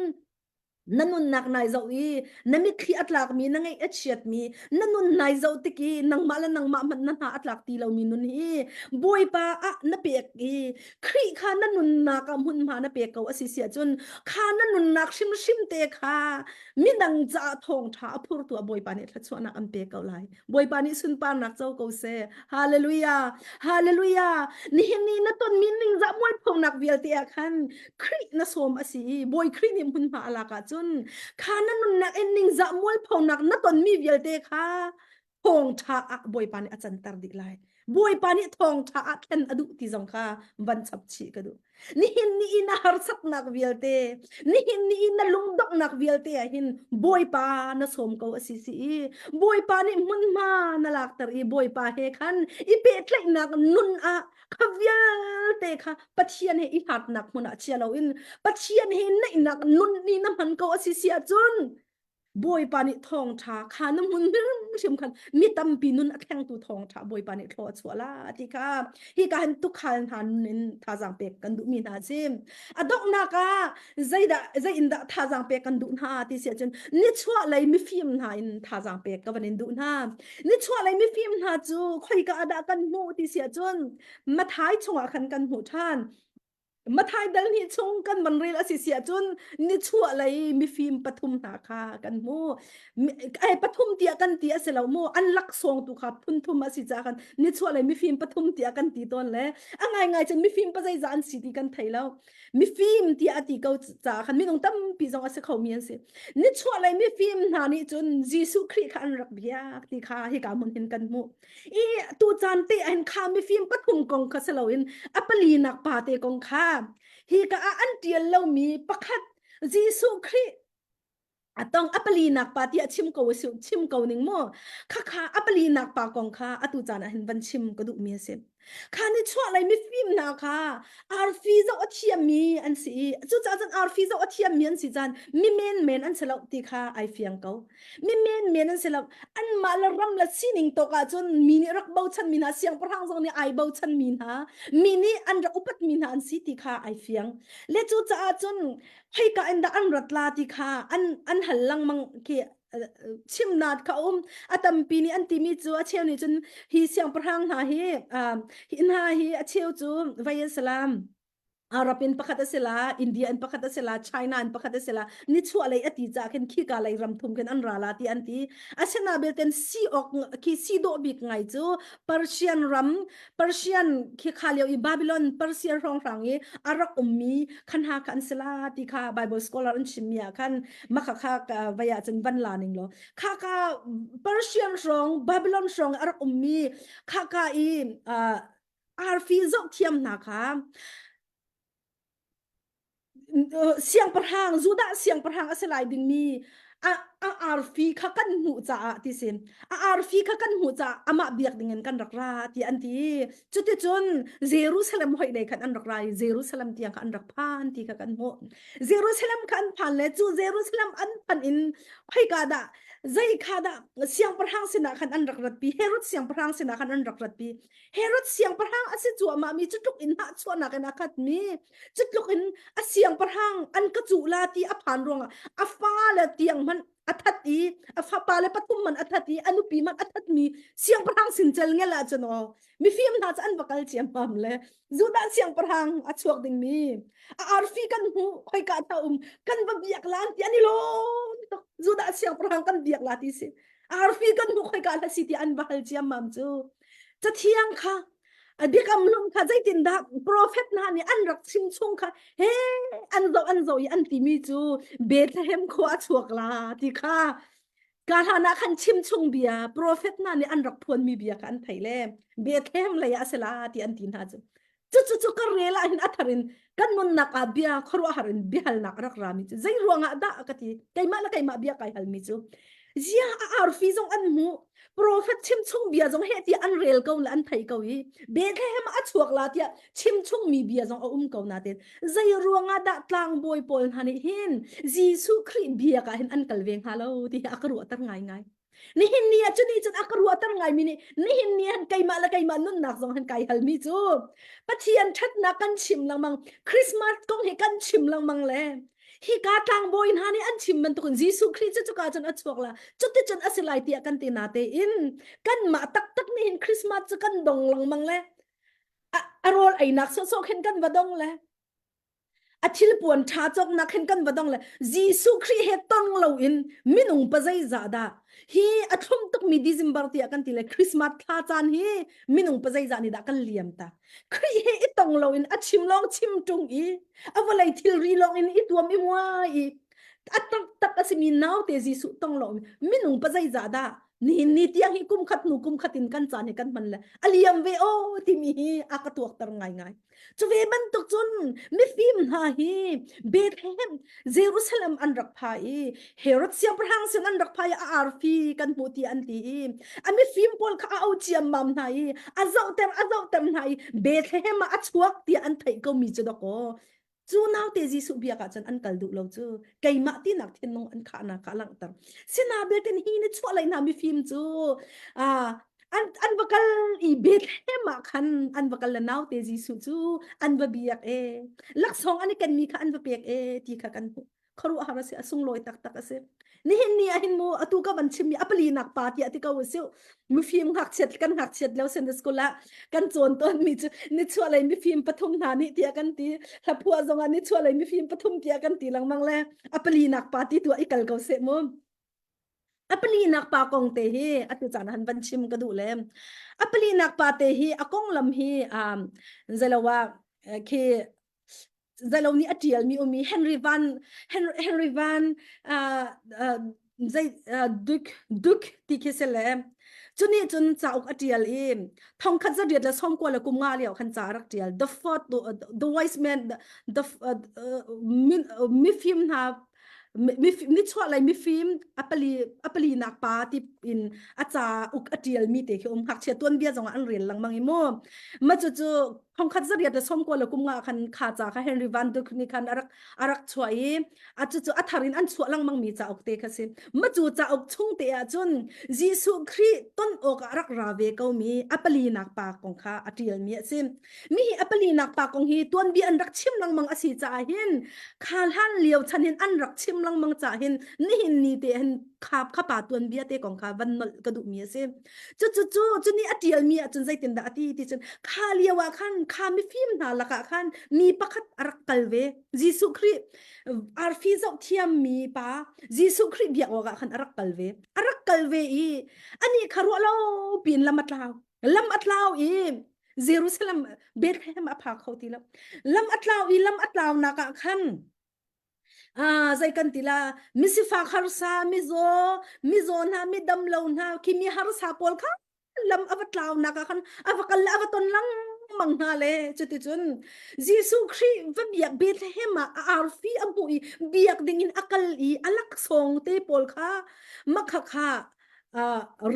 Speaker 1: นั่นนุ่นนักนายเจ้าอีนั่นมีขี้อัตลักมีนั่งไงเอชเชียดมีนั่นนุ่นนายเจ้าติกีนั่งมาแล้วนั่งมามันนั่นหาอัตลักตีเรามีนุ่นฮีบอยปาอะนั่นเปียกอีครีข้านั่นนุ่นนักมุนมานั่นเปียกเขาอสิเสียจนข้านั่นนุ่นนักชิมเตะข้ามีนังจ่าทองท้าพูดตัวบอยปานี่ทัดชวนนักอันเปียกเขาไล่บอยปานี่สุนปานักเจ้าเขาเซ่ฮาเลลูยาฮาเลลูยานี่นั่นต้นมีนิงจะมวยพงนักเวียลเตียคันครีน่ะสมอสิบอยครีนี่มุนมาอลากาจน ข้านั่นนุนนักเอ็นนิงจะมวยพงนักนั่นตอนมีเวลเตค่ะพงชาอะบอยปานิอาจารย์ตรดิกไลบอยปานิทองชาอะเคนอดุติจงค่ะบันชับชีกดูนี่หินนี่อินาฮาร์สักนักเวลเตนี่หินนี่อินาลุงดอกนักเวลเตหินบอยปานะสมเขาอสิสีบอยปานิมุนมานาลักตรีบอยปาเฮคันอีเป็ดเลยนักนุนอะขวเตค่ะปัจเจียนเฮอีหัดนักมุนอะเชียเราอินปัจเจียนเฮในนักนุนนี่น้ำมันเขาอสิเสียจุน บอยปานิทองชาขาน้ำมันไม่สำคัญมีตั้มปีนุนแข่งตัวทองชาบอยปานิทอดสวลาที่ค่ะที่การทุกขันหันนินท่าจังเป็กกันดูมีนาซิมอดอกนักะใจอินดาท่าจังเป็กกันดูนาที่เสียจนนิชวะเลยมีฟิล์มนาอินท่าจังเป็กก็วันนี้ดูนานิชวะเลยมีฟิล์มนาจูคอยก็อดากันหูที่เสียจนมาท้ายชงขันกันหูท่าน มาทายดังนี้ชงกันมันเรียลสิเสียจนนี่ชั่วอะไรมีฟิล์มปฐุมนาคากันโมไอปฐุมเตียกันเตียเสร็จแล้วโมอันลักซองตุครับพุนทุมมาสิจากันนี่ชั่วอะไรมีฟิล์มปฐุมเตียกันตีตอนแล้วอ่ะไงจนมีฟิล์มปัจจัยจานสิตีกันไทยแล้วมีฟิล์มเตียตีเกาจากันมีน้องตั้มปีจงอาศัยเขาเมียนสินี่ชั่วอะไรมีฟิล์มนานี่จนยิสุคริขันรักเบียกตีขาให้กามุนเห็นกันโมอีตูจานเตอันข้ามีฟิล์มปฐุมกองคาเสลาวินอัปลีนักปาเตกองข้า ฮีก็อันเดียเรามีประคัดจีสุคริอะต้องอัปลีนักปาที่ชิมกูสิชิมกูหนึ่งโมข้าอัปลีนักปากองข้าอตุจานะเห็นวันชิมก็ดูมีเสียข้านี่ชั่วอะไรไม่ฟิล์มนาค่ะอาร์ฟีจะอัดเทียมมีอันสิจู่จ้าจันอาร์ฟีจะอัดเทียมมีอันสิจันมีเมนอันเสลาตีค่ะไอเฟียงเขามีเมนอันเสลาอันมาละรำละซีนิงตกอาจนมีนี่รักเบาชันมีนาเสียงพระงจังนี่ไอเบาชันมีนามีนี่อันรักอุปัตมีนาอันสิตีค่ะไอเฟียงเลจู่จ้าจนให้กับอันดาอันรัตลาตีค่ะอันหันหลังมังเกชิมนาดเขาอาตมปีนี้อันที่มีจูอาเชียวนี่จนฮีเสียงพระงหาฮีฮินหาฮีอาเชียวจูไวยสลามอาหรับเป็นปกติเสลาอินเดียเป็นปกติเสลาไชน่าเป็นปกติเสลานี่ชัวอะไรอติจากเห็นขี้กาอะไรรำทุมกันอันราลาที่อันที่อาเชนาเบลเตนซีออกขี้ซีโดบิกไงจูเปอร์เซียนรัมเปอร์เซียนขี้ขาเลียวอีบาบิลอนเปอร์เซียนรองรังเออารักอุมมีขันหาคันเสลาที่ข้าไบเบิลสกอลาร์อันชิมียคันมาข้าวิยาจันวันลานิงโลข้าเปอร์เซียนรองบาบิลอนรองอารักอุมมีข้าอีอาร์ฟีซอกเทียมนะคะเสียงประหางจูดาเสียงประหางอะไรดึงมีอาอาร์ฟีข้ากันหูจ่าที่เซมอาร์ฟีข้ากันหูจ่าอามาเบียกดึงเงินกันรักราที่อันที่จุดที่จนเยรูซาเล็มหอยได้กันอันรักราเยรูซาเล็มที่ยังกันรักพานที่ข้ากันโหเยรูซาเล็มกันพันเลยจูเยรูซาเล็มอันพันอินให้กาดาใจข้าดาเสียงประหางสินะกันอันรักรัดปีเฮรุดเสียงประหางสินะกันอันรักรัดปีเฮรุดเสียงประหางอาศัยจัวมามีจุดลุกอินหาชวนนักนักมีจุดลุกอิน อาเสียงประหังอันกระจุลาตีอภันรวงอาฟ้าและเตียงมันอัฐตีอาฟ้าปาและปฐุมมันอัฐตีอนุปีมันอัฐมีเสียงประหังสินเจลเงี้ยละจนอ๋อมีฟิล์มน่าจะอันบักลเจียมปั๊มเลยจูดาเสียงประหังอัชวกดิ่งมีอาร์ฟีกันหูคอยกาตากันบะเบียกลานที่อันนี้โลจูดาเสียงประหังกันเบียกลาที่สิอาร์ฟีกันหูคอยกาตาสิที่อันบักลเจียมมัมจูจะเที่ยงค่ะ เด็กกำลังข้าใจตินดาโปรเฟตนานี่อันรักชิมชงค่ะเฮ้อันโซอันที่มีจูเบธเลเฮมขวาชวกลาที่ค่ะ การหานาคันชิมชงเบียโปรเฟตนานี่อันรักพวนมีเบียกันไทยแลเบียเทมเลยอาเซลาที่อันตินหาจุก็เรลาอินอัทารินกันนุนนักอาเบียครัวหารินเบียฮัลนักรักรามิจูใจรัวงอาดากติไกมาละไกมาเบียไกฮัลมิจูเจียอาร์ฟีจงอันมูโปรเฟตชิมชงเบียจงเฮตีอันเรลเกาละอันไทยเกาอีเบเทมอัชวกลาที่ชิมชงมีเบียจงเอาเกานาเตนใจรัวงอาดาตลางบอยปอลฮันหินจีสุครีเบียกะเห็นอันกัลเวงฮัลโหลที่อักรัวตั้งไงนี่หินเนียจุนี่จุดอักรัวตั้งไงมินี่หินเนียนไกมาละไกมานุนนักจงหันไกฮัลมิจูปะเทียนชัดนักกันชิมลังมังคริสต์มาสกงให้กันชิมลังมังแลฮิกาทางบอยฮันนี่อันชิมมันตุกจีสุครีจุกาจันอัชวกละจุดที่จันอสิไลตีกันตีนาเตอินกันมาตักนี่หินคริสต์มาสจะกันดงลังมังแลอารมณ์ไอ้นักโซเห็นกันวดงแลอาทิลปวนชาจอกนักเห็นกันวดงเลยจีสุครีเฮตองเราอินมินุงปะใจซาดาฮีอัทมตุกมีดิซิมบาร์ที่กันทีเลยคริสต์มาสท่าจานฮีมินุงปะใจจานี่ดักกันเลียมตาครีเฮอิตองเราอินอัชิมลองชิมจุงอีอวัลไลทิลรีลองอินอิตัวมิมัวอีอัตตักสิมีนาวเตจีสุตองเรามินุงปะใจซาดานี่ที่ยังฮิกุมขัดนูกุมขัดอินกันจานให้กันมันเลยอเลียมเวโอที่มีอากาตัวตรง่ายจะเวมันตุกจุนมิฟิมฮาฮีเบธเลมเยรูซาเล็มอันรักพายเฮโรดเซียบรังเซนอันรักพายอาร์ฟีกันปูตีอันตีอันมิฟิมพอลข้าเอาเจียมมัมไนอาเจ้าเต็มไนเบธเลมมาอัจฉริยะอันไทยก็มีจุดก็จูนาวเตจิสุเบียกัจันอันกัลดุเราจูไกมาตีนักเทนนงอันขานาขาลังตังเสนาเบลเทนฮีนี่ชัวอะไรนามิฟิมจูอ่าอันบักลอีเบธเฮมาคันอันบักลละนาวเตจิสุจูอันบะเบียกลักษองอันนี้กันมีค่ะอันบะเบียกที่ค่ะกันครูอาหารเสียสุงลอยตักเสียนี่เห็นนี่เห็นโมอตุกบันชิมีอัปลีนักปาที่อติกาวเสียวมีฟิล์มหักเช็ดกันหักเช็ดแล้วเซนเดสกุละกันโจนต้นมีจูนี่ชัวอะไรมีฟิล์มปฐมนานี่เตียกันตีถ้าพัวจงอันนี้ชัวอะไรมีฟิล์มปฐมเตียกันตีหลังมังแลอัปลีนักปาที่ตัวอีกลกาวเสียโมอัปลีนักปากงเตฮีอตุจานหันบันชิมกระดูเลมอัปลีนักปาเตฮีอากงลำฮีเจลว่าเคเจลนี้อดีลมีอมีเฮนรี่วันอ่าอ่าใจดุกที่เคสเลมจุนี่จุนจ่าอุกอดีลทองคันจะเดียดและส้มกว่าและกุมงาเลียวคันจารักเดียล the fourth the wise man the มีฟิล์มนะมีชัวอะไรมีฟิล์มอัปลีนักปาที่อินอาจารย์อุกอดีลมีเตะคือหักเชียตัวนเบียจงอันเรียนหลังมังอิโมมาจู่ๆของคันจะเรียนแต่ส้มกว่าและกุมงาคันขาจาค่ะเฮนรี่วันดุกนี่คันอารักช่วยจู่ๆอัทารินอันชัวหลังมังมีจ่าอุกเตะค่ะสิมาจู่จ่าอุกชงเตะจนยิสุครีต้นอกอารักราเวก็มีอัปลีนักปาของข้าอดีลมีสิมีอัปลีนักปาของฮีตัวนเบียอันรักชิมหลังมังอสีจ่าหินขาลันเลียวฉันเห็นอันรักชิมลังมังจ่าเห็นนี่เห็นนี่เตเห็นข้าป่าตัวนเบียเตของข้าวันนกระดูกเมียเส้นจุนี่อดีลเมียจนใจเต็มดาที่จนข้าเลียวขันข้าไม่ฟิมนาละกะขันมีประคัดรักกัลเวจิสุครีอาร์ฟิซอกเทียมมีปะจิสุครีเบียกว่าขันรักกัลเวอีอันนี้คารุเราปีนลำอัดลาวเยรูซาเล็มเบธเลเฮมอพาเขาทีละลำอัดลาวนักขันใจกันทีละมิสิฟาคาร์ซามิโซนะมิดัมลาวนะคิมีฮาร์ซาปอลค่ะลำอัดลาวนักขันอวตนลังมังนาเลจุนยิสุครีวะเบียกเบธเลเฮมอาร์ฟีอัมปุยเบียกดิ่งอินอักลอีอลักซองเตปอลค่ะมักค่ะ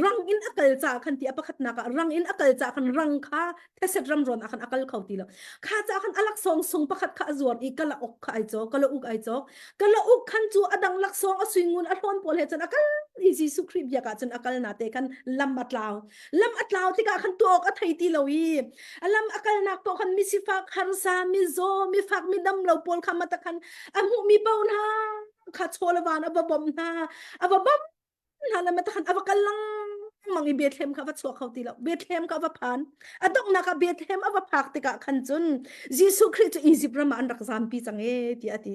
Speaker 1: รังอินอักลจ่าคันที่อปะขัดนักรังอินอักลจ่าคันรังค่ะเทเสดรัมรอนอาคันอักลเขาตีละข้าจ่าคันอลักซองปะขัดข้าจวดอีกกะละอกข้าไอจอกกะละอุกไอจอกกะละอุกคันจูอดังลักซองอสุยงุนอัทอนปอลเฮจันอักลอีจีสุครีบยากาจันอักลนาเตคันลำอัดลาวที่กาคันตัวอกอัทไทตีลาวีลำอักลนักปอคันมิสิฟักฮาร์ซามิโซมิฟักมิดัมลาวปอลคามาตะคันอหูมีเป้านะข้าโชลวานอบบบมนะอบบบนั่นแหละมันทันอวกาลังมังอีเบธเลมค่ะว่าชัวเขาตีแล้วเบธเลมค่ะว่าผ่านดอกนักเบธเลมว่าพักติกะขันจุนยิสุคริสต์อียิปต์รามาอันรักซามปีจังที่อติ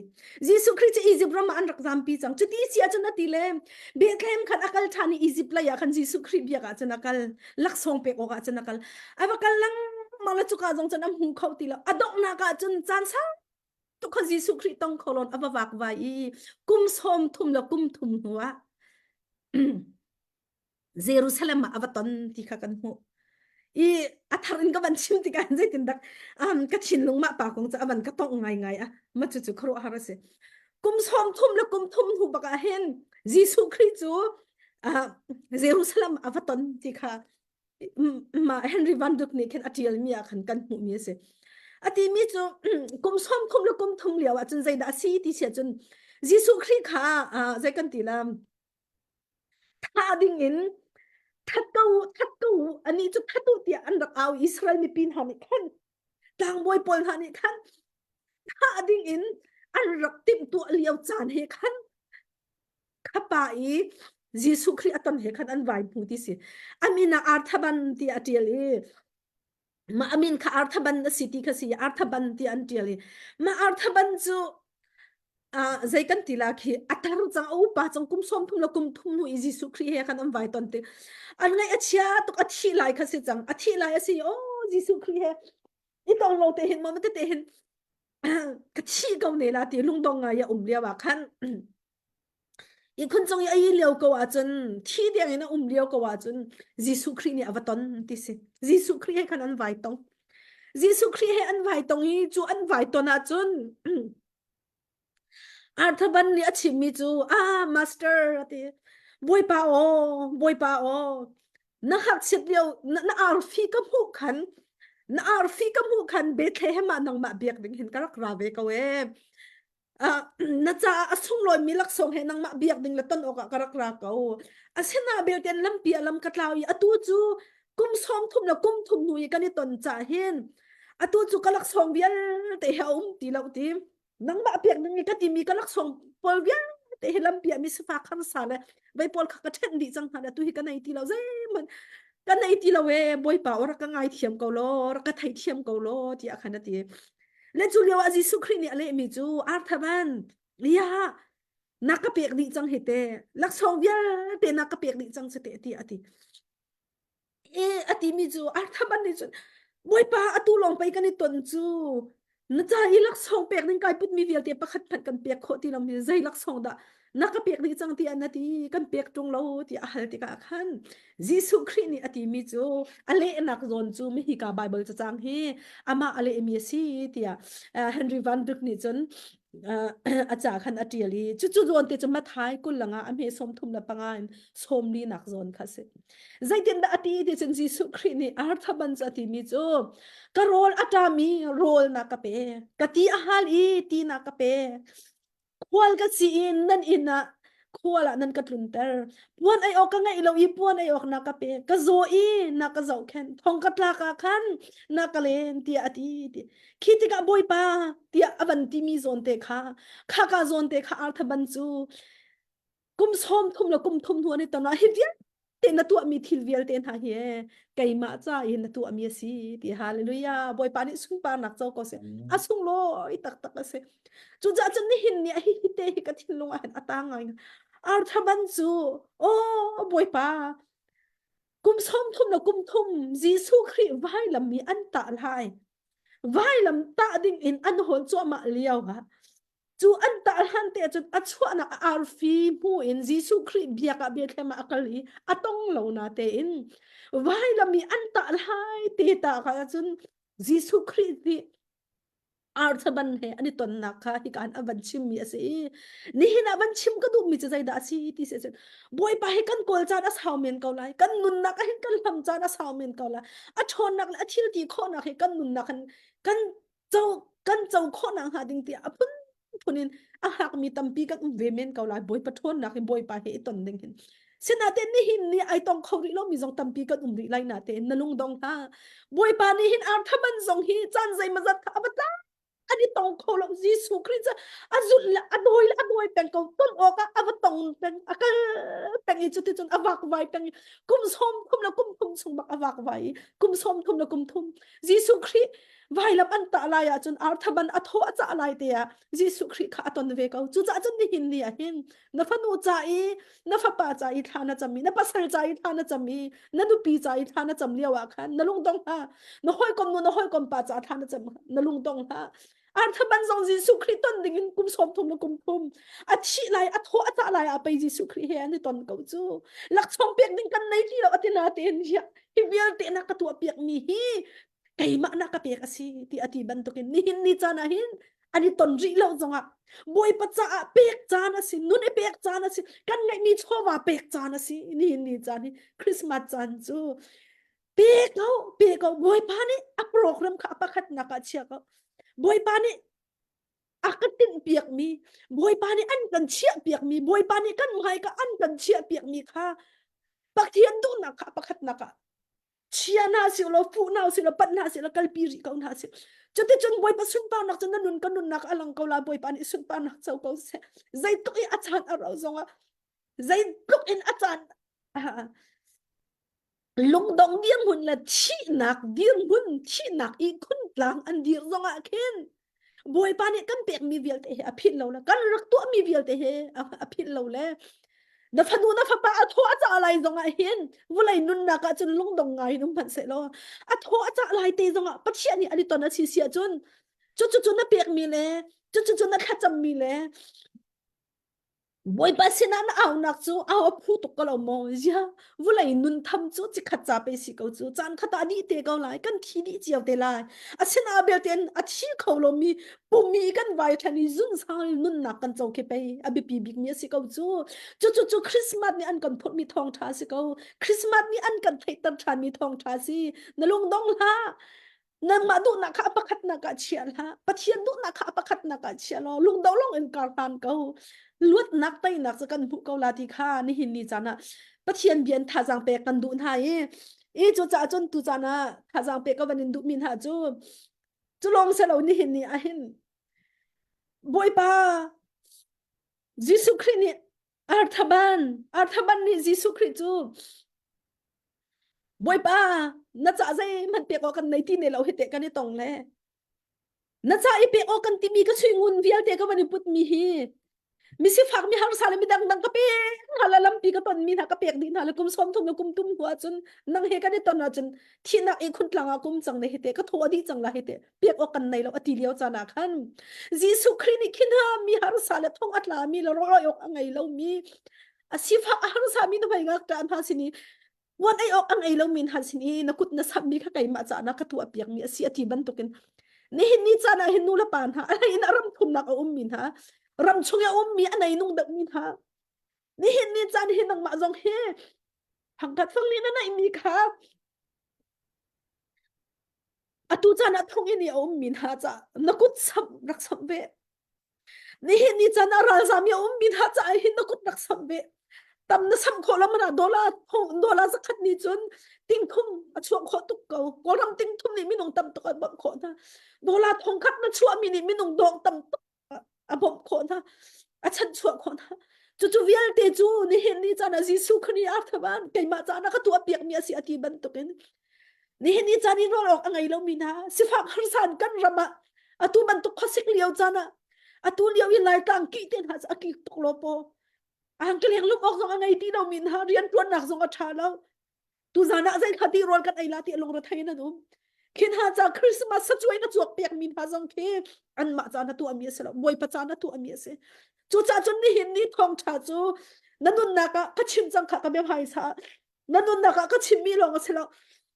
Speaker 1: ยิสุคริสต์อียิปต์รามาอันรักซามปีจังจุดที่เสียจนอติเลมเบธเลมขันอักลทานีอียิปต์ละยาขันยิสุคริสต์เบียกะจนอักลลักซองเปกอกะจนอักลอวกาลังมาละจุกาจงจนอหูเขาตีแล้วดอกนักจนจานซังทุกคนยิสุคริสต์ต้องโคลอนอววักไว้กุมสมทุมแล้วกุมทุมหัว เยรูซาเล็มมาอวตอนที่ข้ากันหูอีอัธรินก็บันชิมที่กันใจตินดักก็ชินลงมาปากของจะอวันก็ต้องไงอ่ะมาจู่ๆครัวฮาร์เซกุมซ้อมทุ่มแล้วกุมทุ่มหูบักเห็นยิสุคริสต์อ่าเยรูซาเล็มอวตอนที่ข้ามาเฮนรี่วันดุกนี่เคนอติลมีอาคันกันหูมีเสอติมีจู่กุมซ้อมทุ่มแล้วกุมทุ่มเลียวจนใจดัสีที่เสียจนยิสุคริสต์ข้าใจกันตีลามท่าดิ่งอิน ทัดกูอันนี้จะทัดตูเตียอันรักเอาอิสราเอลมีปีนหันขันต่างบอยปอลหันขันถ้าดิ่งอินอันรักติมตัวเลียวจานเฮขันข้าไปยิสุคริสต์ตันเฮขันอันไหวพูดสิอามินาอาร์ทบันที่อาเทียลีมาอามินข้าอาร์ทบันสิทธิข้าสิอาร์ทบันที่อันเทียลีมาอาร์ทบันจูใจกันทีละคีอัตราจังเอาป่าจังกุมซ้อมทุ่มละกุมทุ่มหูอิจิสุครีเฮกันอันไว้ตอนเตอันไงอาชียตุกอาชีไลค่ะสิจังอาชีไลสิโอ้จิสุครีเฮอีตองเราเตเห็นมันไม่เตเห็นกะชีเกาเนี่ยละตีลุงดองไงอย่าเลียวว่าคันอีคนจงอย่าอีเลียวก็ว่าจนที่เดียงนะเลียวก็ว่าจนจิสุครีเนี่ยอวตารที่สิจิสุครีเฮกันอันไว้ตองจิสุครีเฮอันไว้ตองอีจูอันไว้ตองนะจนอาร์ทบันเนี่ยชิมิจูมาสเตอร์ที่บอยปาโอบอยปาโอนักหักเสียเดียวนักอาร์ฟีกับหูขันนักอาร์ฟีกับหูขันเบทเลเฮมานังมาเบียกดึงเห็นกระกราเวกเวอ่าน่าจะสุ่งลอยมีลักษณะเห็นนังมาเบียกดึงละต้นออกกระกราเกาเสนาเบลเตียนลำเปียลำกระลาวอีตูจูกุมซ้อมทุ่มละกุมทุ่มนุยกันนี่ตนจ่าเห็นตูจูกลักษณะเวียนเตะเอาตีเราตีนังบะเปียกนังก็ตีมีก็ลักษณะปอลเวียแต่เฮลัมเปียมีสฟาคันสาเลยใบปอลขักกระเทนดีจังหาตุยกันในตีเราเจ้มันกันในตีเราเว้บอยป่าวรักกันไงเทียมเกาโลรักกันไทยเทียมเกาโลที่อาคารตีและจูเลียวอาจิสุครีนี่อะไรมีจูอาร์ทบันลียานักเปียกดีจังเหตุลักษณะเวียแต่นักเปียกดีจังเสตตีอติอติมีจูอาร์ทบันนี่จูบอยป่าอตุลงไปกันในตนจูน่าจะอีลักษณ์เปียกนึงกายพุทมีเวียเตียประคัดพันกันเปียกโคที่เรามีใจลักษณ์ดะนักเปียกดีจังที่อันนั้นที่กันเปียกตรงเราที่อาหารที่กาขันยิสุครินี่อติมีจูอะไรนักจนจูไม่ฮิกาไบเบิลจะจังเฮอามาอะไรเมียซีที่เฮนรี่วันดุกนี่จนอาจารย์ขันอติลีจู่ๆจนที่จะมาท้ายกุลละงะอเมสมทุมละปังงานสมลีนักจนค่ะสิใจเด่นดะอติที่จนยิสุครินี่อาร์ทบันจะติมีจูก็โรลอัตามีโรลนักเปกตีอาหารอีตีนักเปควอลก็ซีอินนั่นอินนะควอลนั่นก็ตุนเตอร์พวนไอออกก็ไงเราอีพวนไอออกนักเปก็โซอีนักก็โซเคนทองกัตลากาคันนักเลนตีอติตีคิดที่กับอยปาตีอวันที่มีโซนเตค่ะข้ากาโซนเตค่ะอัลทบันจูกุมซ้อมทุ่มแล้วกุมทุ่มหัวในตอนนั้นเฮียเต็นตัวมีทิลเวียลเต็นหาเฮไก่มาจ้าเห็นตัวมีสิที่ฮาเลลูยาบอยปานิสุงปานักเจ้าก็เสอาสุงโลอีตักตักเสจูจ้าจันนี่เห็นเนี่ยฮิเตฮิกัทินลงอันอัตางไงอาร์ทบันจูโอ้บอยปากุมซ้อมทุ่มแล้วกุมทุ่มจีสุครีไว้ลำมีอันตะลายไว้ลำตาดิ่งอินอันหนจัวมาเลียวฮะจูอันตาหันเตจุดอัชวนักอาร์ฟีมูอินยิสุคริสเบียกเบียกมาอักลีอัตองเหล่านาเตอินไว้ละมีอันตาลายเตตาค่ะจุนยิสุคริสที่อาร์ทบันเฮอันนี้ตนนักค่ะที่การอบันชิมมีสินี่เห็นอบันชิมก็ดูมีจะใจดาสีที่เสร็จบอยไปให้กันกอลจาดัสฮาวเมนเกาไลกันนุนนักให้กันลำจาดัสฮาวเมนเกาไลอัชนนักและทิลตีข้อนักให้กันนุนนักกันเจ้ากันเจ้าข้อนักหาดิ่งเตียพุ่นพูนินหากมีตัมปีกันเวเมนเกาไลบอยปะทนนักให้บอยไปให้ตนดิ่งเห็นเสนาเตนนี่หินนี่ไอตองเขาริโลมีจงตัมปีกันริไลนาเตนนลุงดงฮาบอยปานี่หินอาร์ทบันจงฮีจันใจมาจัดอับตาอันนี้ตองเขาเรายิสุคริสต์อาจุลละอดอยเป็นเขาต้นออกอะอับตองเป็นอะก็เป็นอีจุดที่จนอวักไว้เป็นกุมสมกุมละกุมกุมสมบักอวักไว้กุมสมกุมละกุมทุมยิสุคริสต์ไว้ลำอันตะลายจนอาร์ทบันอัทโหจะอะไรเดียยิสุคริสต์ข้าตอนเวกเอาจุจะจนนี่หินนี่เห็นนับนูใจนับป้าใจท่านะจำมีนับปัสรใจท่านะจำมีนับดูปีใจท่านะจำเลี้ยวอะคันนับลุงตองฮะนับห้อยกอมนับห้อยกอมป้าใจท่านะจำนับลุงตองฮะ ar thaban zong Jesu Christ ton ding kum som thum kum thum a chi lai a tho a ta lai a pe Jesu Christ he ani ton ko chu lak chong pek ding kan nei ti lo atina ten ya hi vial te na ka tu pek mi hi kai ma na ka pek asi ti ati ban to kin ni hin ni chana hin ani ton ri lo zonga boy pa cha pek chana si nun e pek chana si kan ngai mi chowa pek chana si ni hin ni chani Christmas chan chu pek boy pa ni a program ka pakhat na ka chia ka boy pa ni akatin piak mi boy pa ni an kan chia piak mi boy pa ni kan mai ka an kan chia piak mi kha pakhian du na ka pakhat na ka chia na si lo fu na si lo pat na si lo kalpi ri ka na si chote chon boy pa sun pa nak chon nun kan nun nak alang ko la boy pa ni sun pa nak chau ko se zai to i achan aro zonga zai look in achan lung dong diang hun la chi nak diang hun chi nak i kun tlang an dir zonga ken boy pa ni kan pek mi vial te he a phit lo la kan rak tu mi vial te he a phit lo le na phanu na phapa a tho a cha lai zonga hen vulai nun na ka chun lung dong ngai num phan se lo a tho a cha lai te zonga pachia ni ali ton a chi sia chun chu na pek mi le chu na kha cham mi le boy pa sinan aw nak chu aw phu tuk ka lo mo ya vulai nun tham chu chi kha cha pe si ko chu chan khata di te ko lai kan thi di chiaw te lai a sina bel ten a thi kho lo mi pu mi kan vai thani zun sang nun nak kan chau ke pe a bi pi big mi si ko chu Christmas ni an kan phot mi thong tha si ko Christmas ni an kan thai tar tha mi thong tha si na lung dong ha nang ma du na kha pakhat na ka chial ha pathian du na kha pakhat na ka chial lo lung dong long en kar tan ko luat nak tai nak sa kan bu ko la ti kha ni hin ni chana pathian bian tha jang pe kan du na e chu cha chon tu chana tha jang pe ka banin du min ha chu long se lo ni hin ni a hin boy pa Jesu Christ ni arthaban ni Jesu Christ chu boy pa na cha zai man pe ko kan nei ti ne lo hete kan ni tong le na cha i pe o kan ti mi ka swingun vial te ka bani put mi hi mi si phak mi har sale mi dang dang ka pe halalam pi ka ton mi na ka pek din hala kum som thum kum tum huwa chun nang he ka ni ton na chun thina e khun tlanga kum chang ne hete ka tho di chang la hete pek o kan nei lo ati liao cha na khan Jesu Christ ni khin ha mi har sale thong atla mi lo ro yok angai lo mi asi phak har sa mi no bai ngak ta an ha sini wan ai ok ang ai lo min han sini na kut na sab mi ka kai ma cha na ka tu apiak mi asi ati ban to ken ni hin ni cha na hin nu la pan ha ai in aram thum na ka min ha ram chung ya mi anai nung dak min ha ni hin ni cha ni hin nang ma jong he phang kat phang ni na nai mi kha atu cha na thong ni min ha cha na kut sam rak sam be ni hin ni cha na ral sam ya min ha cha hin na kut rak sam be tam na sam kho lam na dola sa khat ni chun ting thum a chuang kho tuk ko ko ram ting thum ni minung tam to ka bam kho na dola thong khat na chuwa mi ni minung dong tam to a bom kho na a chan chuwa kho na chu vial te chu ni hin ni cha na Jesu khni a thaban kai ma cha na ka tu apiak mi asi ati ban to ken ni hin ni cha ni ro rok angai lo mi na si phak har san kan rama atu ban to khosik liao cha na atu liao i lai tang ki ten ha a ki tok lo po ang keleng luk ok zong angai ti do min ha rian tuan nak zong a tha lo tu zana zai khati rol kan ai la ti long ra thai na dum kin ha cha Christmas sa chuai na chuak pek min ha zong ke an ma cha na tu ami se lo boy pa cha na tu ami se chu cha chun ni hin ni thong tha chu nanun na ka chim chang kha ka be phai sa nanun na ka chim mi long se lo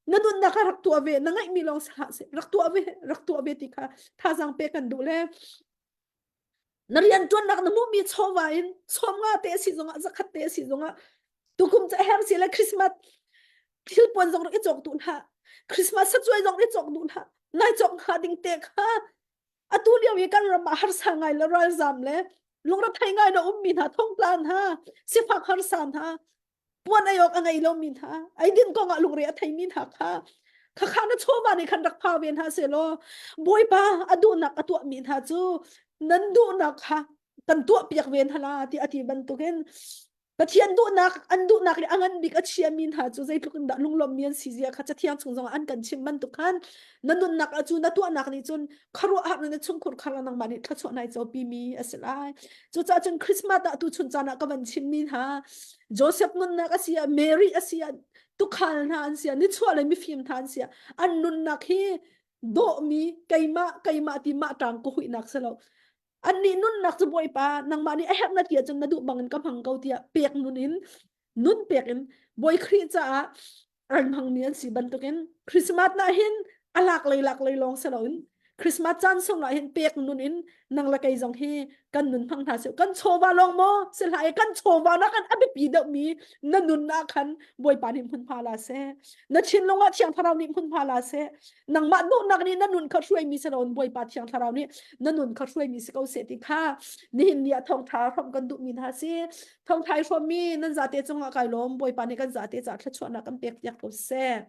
Speaker 1: nanun na ka rak tu ave na ngai mi long sa se rak tu ave ti kha tha jang pe kan du le narian tuan nak namu mi chowain chomga te si zonga zakhat te si zonga tukum cha her si la Christmas thil pon zong ri chok tun ha Christmas sa choi zong ri chok dun ha nai chok ha ding te kha atu liaw ye kan ram har sa ngai la ral zam le lungra thai ngai no min ha thong plan ha si phak har san ha puan ayok angai lo min ha ai din ko nga lungre a thai min ha kha na chowa ni khan rak pha ven ha se lo boy pa adu nak atu min ha chu nandu nak ha kan tu piak ven hala ti ati ban tu ken pathian du nak an du nak li angan bik achia min ha chu zai tluk da lunglom mian si zia kha chathiang chung jong an kan chim man tu khan nanun nak achu na tu nak ni chun kharo a na chung khur khara nang mani tha chu nai cho pi mi asalai chu cha chun Christmas da tu chun chana ka ban chin min ha Joseph nun nak asia Mary asia tu khal na an sia ni chwa le mi phim than sia an nun nak hi do mi kaima ti ma tang ko hui nak salo an ni nun nak su boy pa nang ma ni hek na tia chun na du bangan ka phang kau tia pek nun in nun pek in boy khri cha an hang mian si ban token christmas na hin lak lei long salo in Christmas chan song na hin pek nun in nang la kai jong hi kan nun phang tha se kan chowa long mo se lai kan chowa na kan abi pi da mi na nun na khan boy pa ni phun pha la se na chin longa chiang tharau ni phun pha la se nang ma du nak ni na nun kha shui mi se ron boy pa chiang tharau ni na nun kha shui mi se ko se ti kha ni hin ya thong tha rom kan du mi na se thong thai shom mi nan za te chong a kai lom boy pa ni kan za te cha thla chwa na kan pek yak ko se